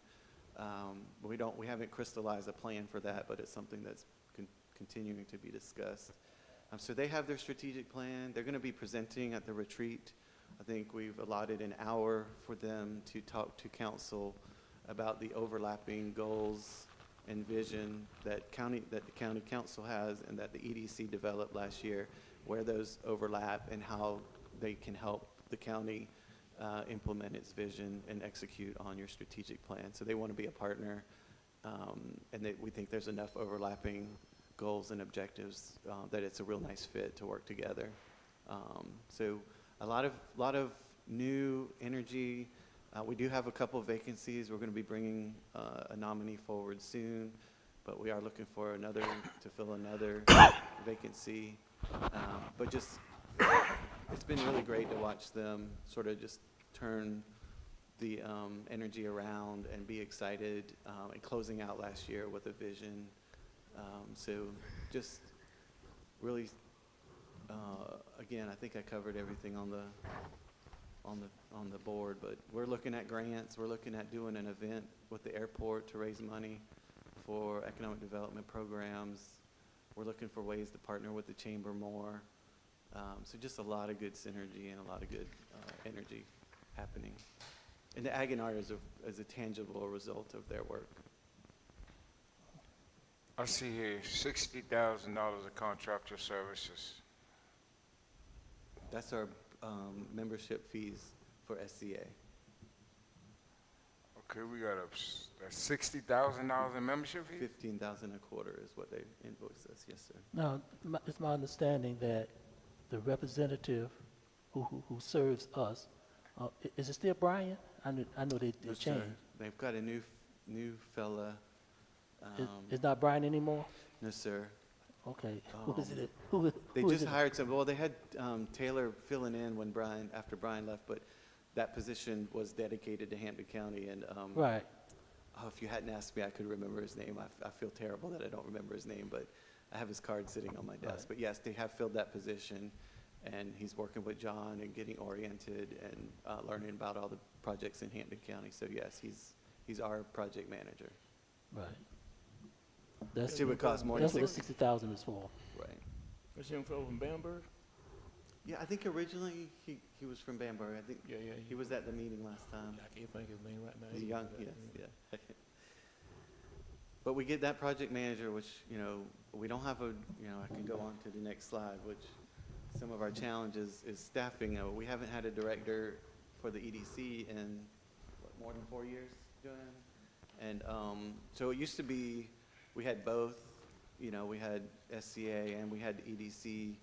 We haven't crystallized a plan for that, but it's something that's continuing to be discussed. So they have their strategic plan. They're going to be presenting at the retreat. I think we've allotted an hour for them to talk to council about the overlapping goals and vision that the county council has and that the EDC developed last year, where those overlap and how they can help the county implement its vision and execute on your strategic plan. So they want to be a partner, and we think there's enough overlapping goals and objectives that it's a real nice fit to work together. So a lot of new energy. We do have a couple of vacancies. We're going to be bringing a nominee forward soon, but we are looking for another to fill another vacancy. But just, it's been really great to watch them sort of just turn the energy around and be excited, and closing out last year with a vision. So just really, again, I think I covered everything on the board, but we're looking at grants. We're looking at doing an event with the airport to raise money for economic development programs. We're looking for ways to partner with the chamber more. So just a lot of good synergy and a lot of good energy happening. And the Ag and Art is a tangible result of their work. I see here $60,000 of contractual services. That's our membership fees for SCA. Okay, we got a $60,000 in membership fee? $15,000 a quarter is what they invoice us. Yes, sir. Now, it's my understanding that the representative who serves us, is it still Brian? I know they No, sir. changed. They've got a new fella. It's not Brian anymore? No, sir. Okay, who is it? Who They is just it? hired some. Well, they had Taylor filling in when after Brian left, but that position was dedicated to Hampton County. And Right, oh, if you hadn't asked me, I could remember his name. I feel terrible that I don't remember his name, but I have his card sitting on my desk. Right. But yes, they have filled that position, and he's working with John and getting oriented and learning about all the projects in Hampton County. So yes, he's our project manager. right. That's It would cost more than what the 60. 60,000 is for. Right. This young fellow from Bamberg? Yeah, I think originally he was from Bamberg. I think Yeah, he was at the meeting last time. I can't think of his name right now. He's young, yes, yeah. But we get that project manager, which, we don't have I can go on to the next slide, which some of our challenges is staffing. We haven't had a director for the EDC in, more than 4 years, Joanne? And so it used to be, we had both, we had SCA and we had EDC.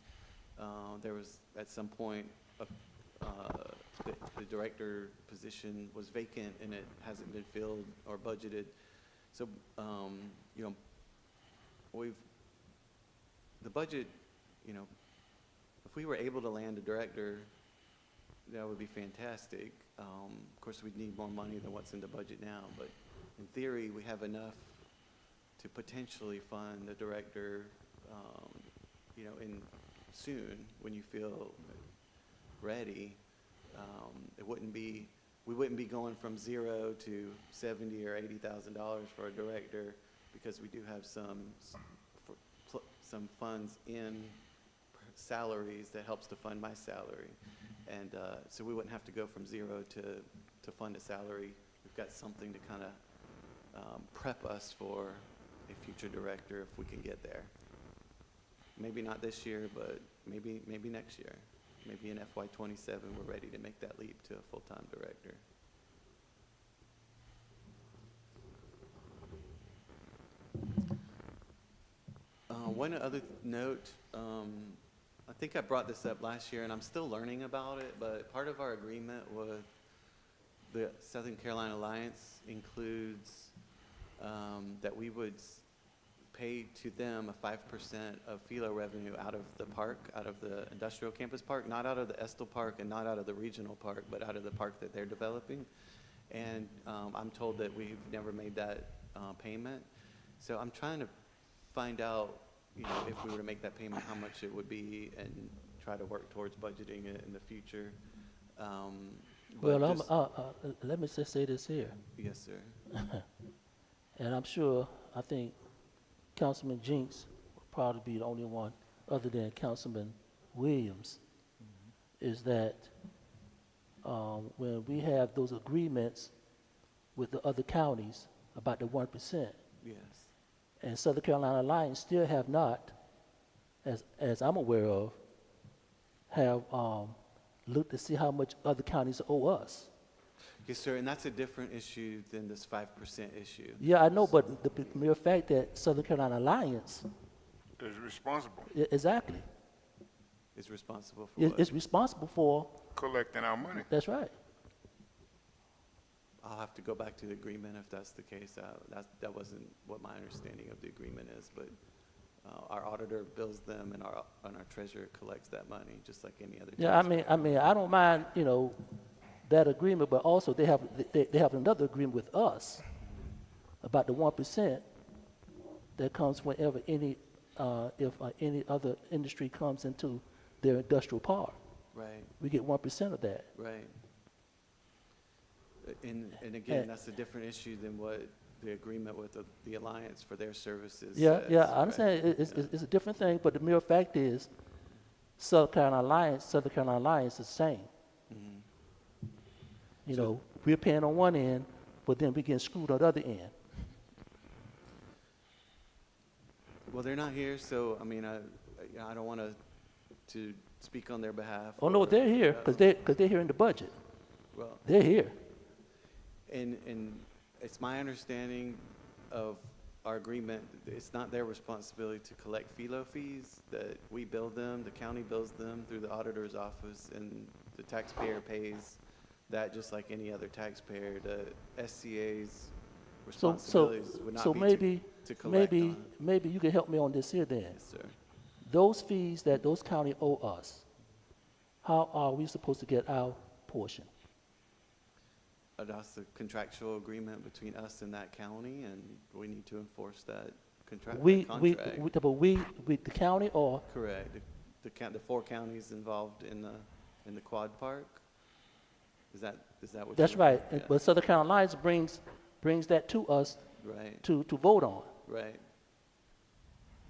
There was, at some point, the director position was vacant and it hasn't been filled or budgeted. So, the budget, if we were able to land a director, that would be fantastic. Of course, we'd need more money than what's in the budget now, but in theory, we have enough to potentially fund the director, in soon, when you feel ready. We wouldn't be going from 0 to $70,000 or $80,000 for a director, because we do have some funds in salaries that helps to fund my salary. And so we wouldn't have to go from 0 to fund a salary. We've got something to kind of prep us for a future director if we can get there. Maybe not this year, but maybe next year. Maybe in FY27, we're ready to make that leap to a full-time director. One other note, I think I brought this up last year, and I'm still learning about it, but part of our agreement with the Southern Carolina Alliance includes that we would pay to them a 5% of FILO revenue out of the park, out of the industrial campus park, not out of the Estill Park and not out of the regional park, but out of the park that they're developing. And I'm told that we've never made that payment. So I'm trying to find out, if we were to make that payment, how much it would be, and try to work towards budgeting it in the future. But Well, just- let me just say this here, Yes, sir. and I think Councilman Jinks will probably be the only one, other than Councilman Williams, is that when we have those agreements with the other counties about the 1%, Yes. and Southern Carolina Alliance still have not, as I'm aware of, have looked to see how much other counties owe us. Yes, sir, and that's a different issue than this 5% issue. Yeah, I know, but the mere fact that Southern Carolina Alliance, Is responsible. exactly. is responsible for what? It's responsible for, Collecting our money. that's right. I'll have to go back to the agreement if that's the case. That wasn't what my understanding of the agreement is, but our auditor bills them and our treasurer collects that money, just like any other. Yeah, I taxpayer. mean, I don't mind, you know, that agreement, but also they have another agreement with us about the 1% that comes whenever any other industry comes into their industrial park. Right, We get 1% of that. right. And again, that's a different issue than what the agreement with the Alliance for their services Yeah, says, yeah, I right? understand. It's a different thing, but the mere fact is, Southern Carolina Alliance is the same. Mhm. You know, we're paying on one end, but then we getting screwed on the other end. Well, they're not here, so, I mean, I don't want to speak on their behalf. Oh, no, or, they're here, because they're here in the budget. Well, They're here. and it's my understanding of our agreement, it's not their responsibility to collect FILO fees, that we bill them, the county bills them through the auditor's office, and the taxpayer pays that just like any other taxpayer. The SCA's So, responsibilities would not so be maybe, to collect maybe, on. maybe you can help me on this here then. Yes, sir. Those fees that those county owe us, how are we supposed to get our portion? That's the contractual agreement between us and that county, and we need to enforce that contract. But we, the county or, Correct. The 4 counties involved in the quad park? Is that what? that's you're right. referring- yeah. But Southern Carolina Alliance brings that to us Right, to vote on. right.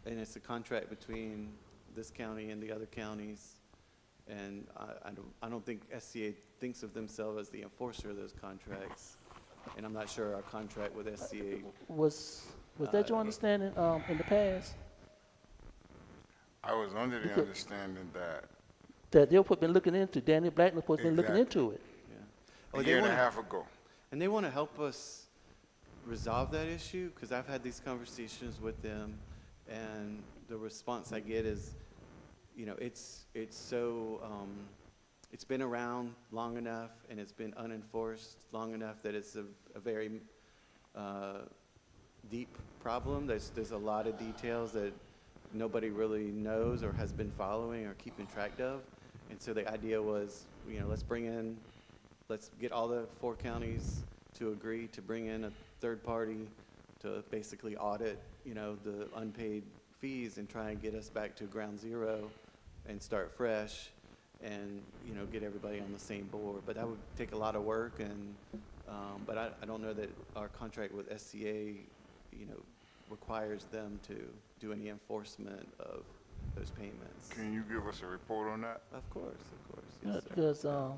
And it's a contract between this county and the other counties. And I don't think SCA thinks of themselves as the enforcer of those contracts. And I'm not sure our contract with SCA, Was that your understanding in the past? I was under the Because- understanding that That they've been looking into, Danny Blackman has been looking Exactly. into it. yeah. a Oh, they year and a wanna- half ago. And they want to help us resolve that issue, because I've had these conversations with them, and the response I get is, you know, it's so, it's been around long enough, and it's been unenforced long enough that it's a very deep problem. There's a lot of details that nobody really knows or has been following or keeping track of. And so the idea was, you know, let's get all the 4 counties to agree to bring in a third party to basically audit, you know, the unpaid fees and try and get us back to ground zero and start fresh and, you know, get everybody on the same board. But that would take a lot of work, and, but I don't know that our contract with SCA, you know, requires them to do any enforcement of those payments. Can you give us a report on that? Of course, yes, sir.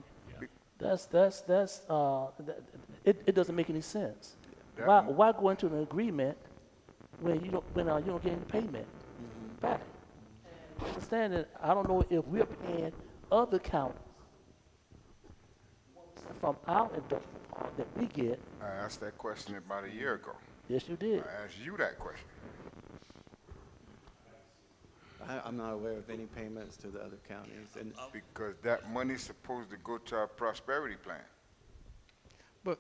Because it doesn't make any sense. That- Why go into an agreement when you don't get any payment back? Understand that, I don't know if we're paying other counties from our industrial park that we get. I asked that question about a year ago. Yes, you did. I asked you that question. I'm not aware of any payments to the other counties, and Because that money's supposed to go to our prosperity plan. But,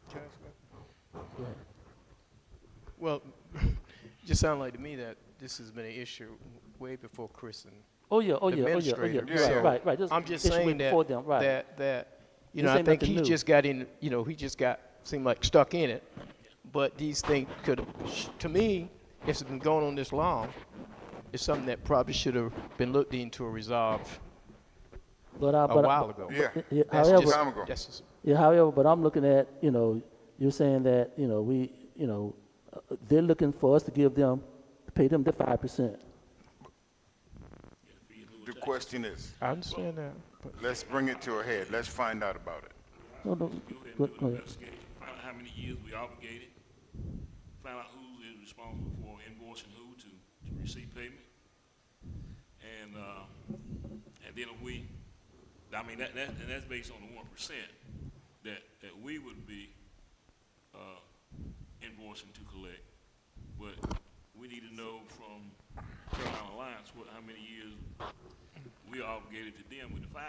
can I ask that? Go ahead. Well, just sound like to me that this has been an issue way before Chris and Oh, yeah. administrator. Yeah. So, Right. This I'm just issue way saying before them, right. that, you This know, I ain't think nothing he new. just got in, you know, he just seemed like stuck in it. But these things could, to me, if it's been going on this long, it's something that probably should have been looked into or resolved But a while ago. Yeah, That's however, just- time ago. that's just- however, but I'm looking at, you know, you're saying that, you know, they're looking for us to pay them the 5%. The question is, I understand that. But let's bring it to a head. Let's find out about it. No, Go ahead and go do ahead. an investigation, find out how many years we obligated, find out who is responsible for invoicing who to receive payment. And then that's based on the 1% that we would be invoicing to collect. But we need to know from Carolina Alliance how many years we're obligated to them with the 5%.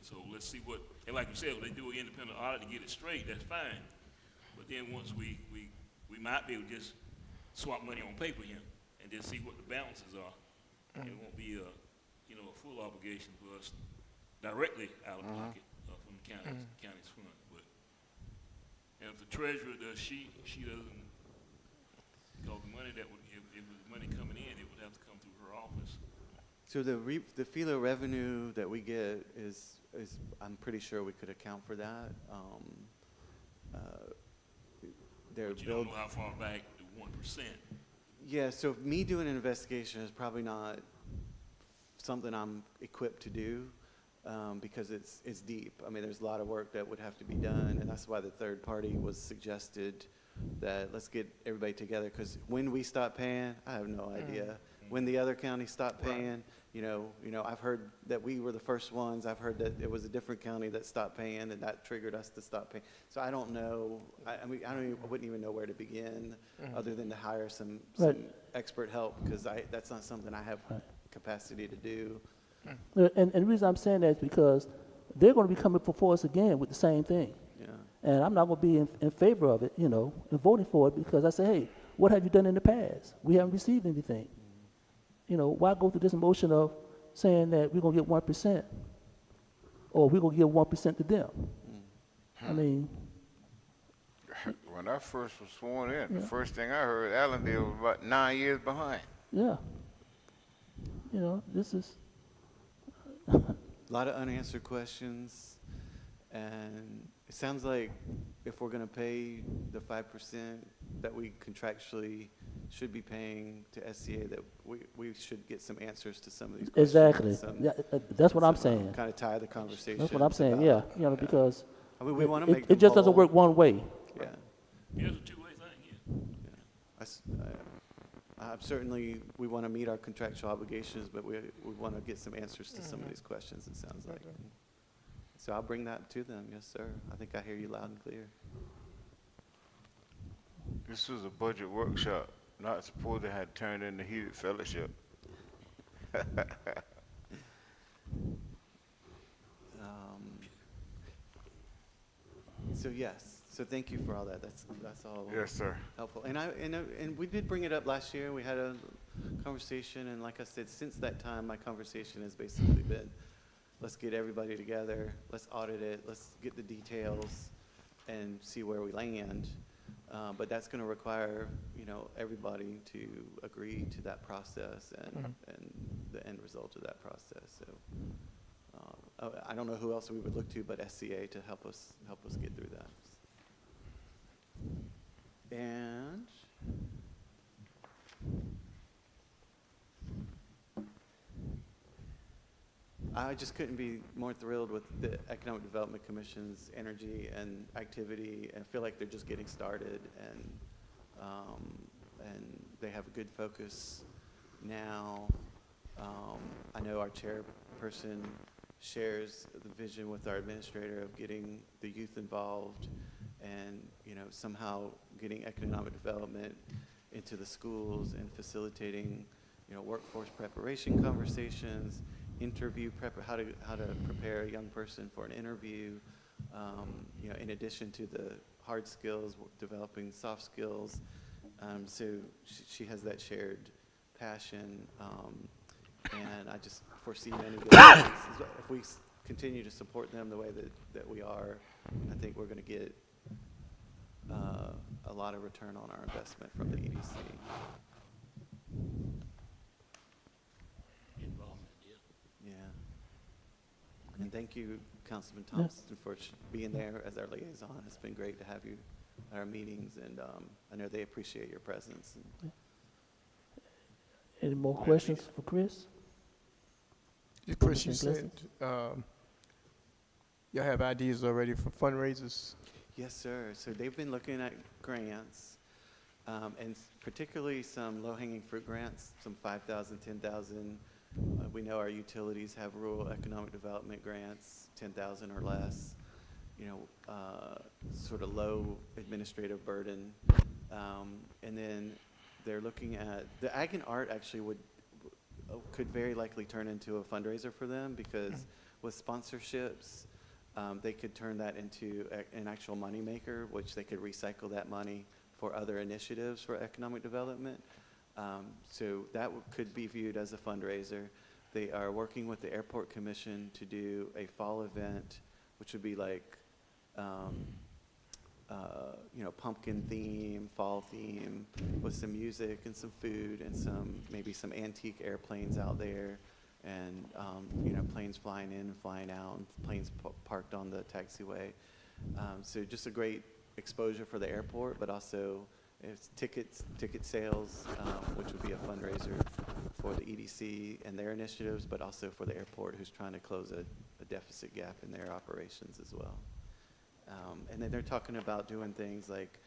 So let's see what, and like you said, if they do an independent audit to get it straight, that's fine. But then once we might be able to just swap money on paper here and just see what the balances are. And it won't be a, you know, a full obligation for us directly out of pocket from the county's fund. But, and if the treasurer does, she doesn't, because the money that would, if it was money coming in, it would have to come through her office. So the FILA revenue that we get is, I'm pretty sure we could account for that. They're But you don't billed, know how far back the 1%. yeah, so me doing an investigation is probably not something I'm equipped to do, because it's deep. I mean, there's a lot of work that would have to be done, and that's why the third party was suggested, that let's get everybody together, because when we stop paying, I have no idea. When the other counties stop paying, you know, I've heard that we were the first ones. I've heard that it was a different county that stopped paying, and that triggered us to stop paying. So I don't know. I mean, I wouldn't even know where to begin, other than to hire some Right. expert help, because that's not something I have capacity to do. And the reason I'm saying that is because they're going to be coming before us again with the same thing. Yeah. And I'm not going to be in favor of it, you know, and voting for it, because I say, hey, what have you done in the past? We haven't received anything. You know, why go through this motion of saying that we're going to get 1%, or we're going to give 1% to them? I mean, When I first was sworn in, the first thing I heard, Allendale was about 9 years behind. yeah. You know, this is, A lot of unanswered questions, and it sounds like if we're gonna pay the 5% that we contractually should be paying to SCA, that we should get some answers to some of these questions. exactly. Yeah, that's what I'm saying. Kind of tie the conversation. That's what I'm saying, yeah. You know, because I mean, we wanna it- make it them just doesn't whole. work one way. Yeah. Here's a two-way thing here. Certainly, we wanna meet our contractual obligations, but we wanna get some answers to some of these questions, it sounds like. So I'll bring that to them, yes, sir. I think I hear you loud and clear. This was a budget workshop, not supposed to have turned into heated fellowship. So yes, so thank you for all that. That's all Yes, sir. helpful. And we did bring it up last year. We had a conversation, and like I said, since that time, my conversation has basically been, let's get everybody together, let's audit it, let's get the details, and see where we land. But that's going to require, you know, everybody to agree to that process and the end result of that process. So I don't know who else we would look to but SCA to help us get through that. And I just couldn't be more thrilled with the Economic Development Commission's energy and activity. I feel like they're just getting started, and they have a good focus now. I know our chairperson shares the vision with our administrator of getting the youth involved, and you know, somehow getting economic development into the schools and facilitating, you know, workforce preparation conversations, interview prep, how to prepare a young person for an interview, you know, in addition to the hard skills, developing soft skills. So she has that shared passion, and I just foresee many good things. If we continue to support them the way that we are, I think we're going to get a lot of return on our investment from the EDC. Involvement, yeah. Yeah. And thank you, Councilman Thompson, for being there as our liaison. It's been great to have you at our meetings, and I know they appreciate your presence. Any more questions for Chris? Chris, you Commissioner said y'all have ideas already for fundraisers. Yes, sir. So they've been looking at grants, and particularly some low-hanging fruit grants, some 5,000, 10,000. We know our utilities have rural economic development grants, 10,000 or less. You know, sort of low administrative burden. And then they're looking at, the Ag and Art actually would could very likely turn into a fundraiser for them because with sponsorships, they could turn that into an actual moneymaker, which they could recycle that money for other initiatives for economic development. So that could be viewed as a fundraiser. They are working with the Airport Commission to do a fall event, which would be like, pumpkin theme, fall theme, with some music and some food and maybe some antique airplanes out there, and planes flying in and flying out, and planes parked on the taxiway. So just a great exposure for the airport, but also it's ticket sales, which would be a fundraiser for the EDC and their initiatives, but also for the airport, who's trying to close a deficit gap in their operations as well. And then they're talking about doing things like,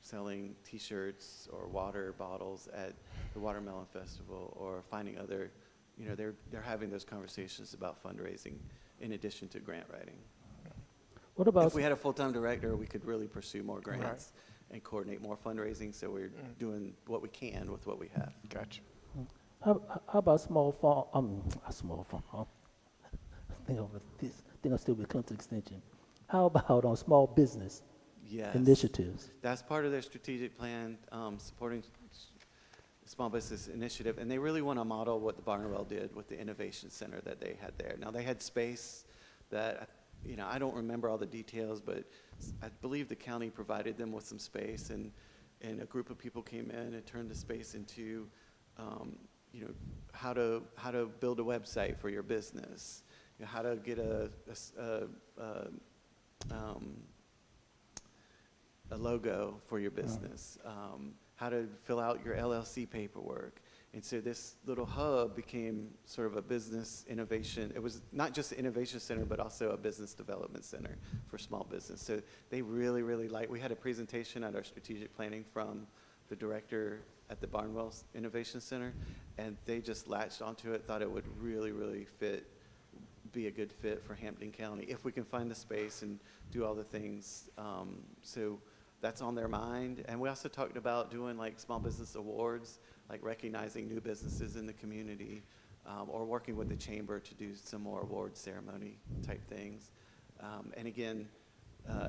selling T-shirts or water bottles at the Watermelon Festival, or finding other, they're having those conversations about fundraising in addition to grant writing. What about, If we had a full-time director, we could really pursue more grants and coordinate more fundraising, so we're doing what we can with what we have. Gotcha. how about small farm, small farm, think I'll still be Clemson Extension. How about on small business Yes. initiatives? That's part of their strategic plan, supporting small business initiative, and they really want to model what the Barnwell did with the innovation center that they had there. Now, they had space that, I don't remember all the details, but I believe the county provided them with some space, and a group of people came in and turned the space into, how to build a website for your business, how to get a logo for your business, how to fill out your LLC paperwork. And so this little hub became sort of a business innovation. It was not just an innovation center, but also a business development center for small business. So they really, really we had a presentation at our strategic planning from the director at the Barnwell Innovation Center, and they just latched onto it, thought it would really, really be a good fit for Hampton County if we can find the space and do all the things. So that's on their mind. And we also talked about doing like small business awards, like recognizing new businesses in the community, or working with the chamber to do some more award ceremony type things. And again,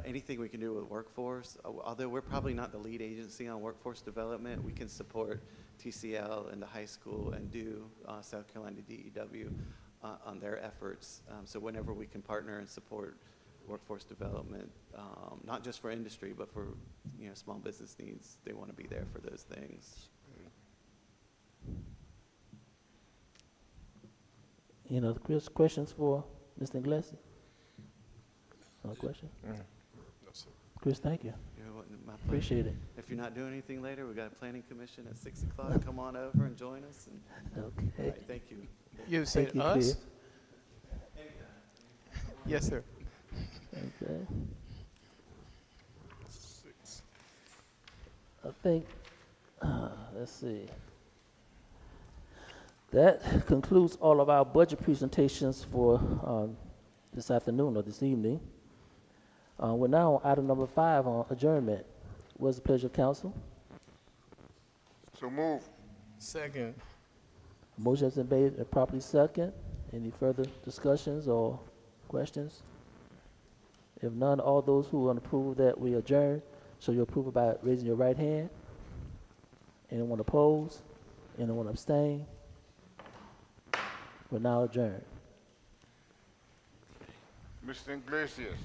anything we can do with workforce, although we're probably not the lead agency on workforce development, we can support TCL and the high school and do South Carolina DEW on their efforts. So whenever we can partner and support workforce development, not just for industry, but for small business needs, they want to be there for those things. Chris, questions for Mr. Iglesias? No question? Chris, thank you. My pleasure. Appreciate it. If you're not doing anything later, we've got a planning commission at 6 o'clock. Come on over and join us. And, all Okay. right, thank you. You said Thank you, us? Chris. Yes, sir. Okay. I think, let's see. That concludes all of our budget presentations for this afternoon or this evening. We're now on item number 5 on adjournment. What's the pleasure of council? So move. Second. Motion has been made and properly second. Any further discussions or questions? If none, all those who want to approve that we adjourn, show your approval by raising your right hand. Anyone opposed? Anyone abstain? We're now adjourned. Mr. Iglesias.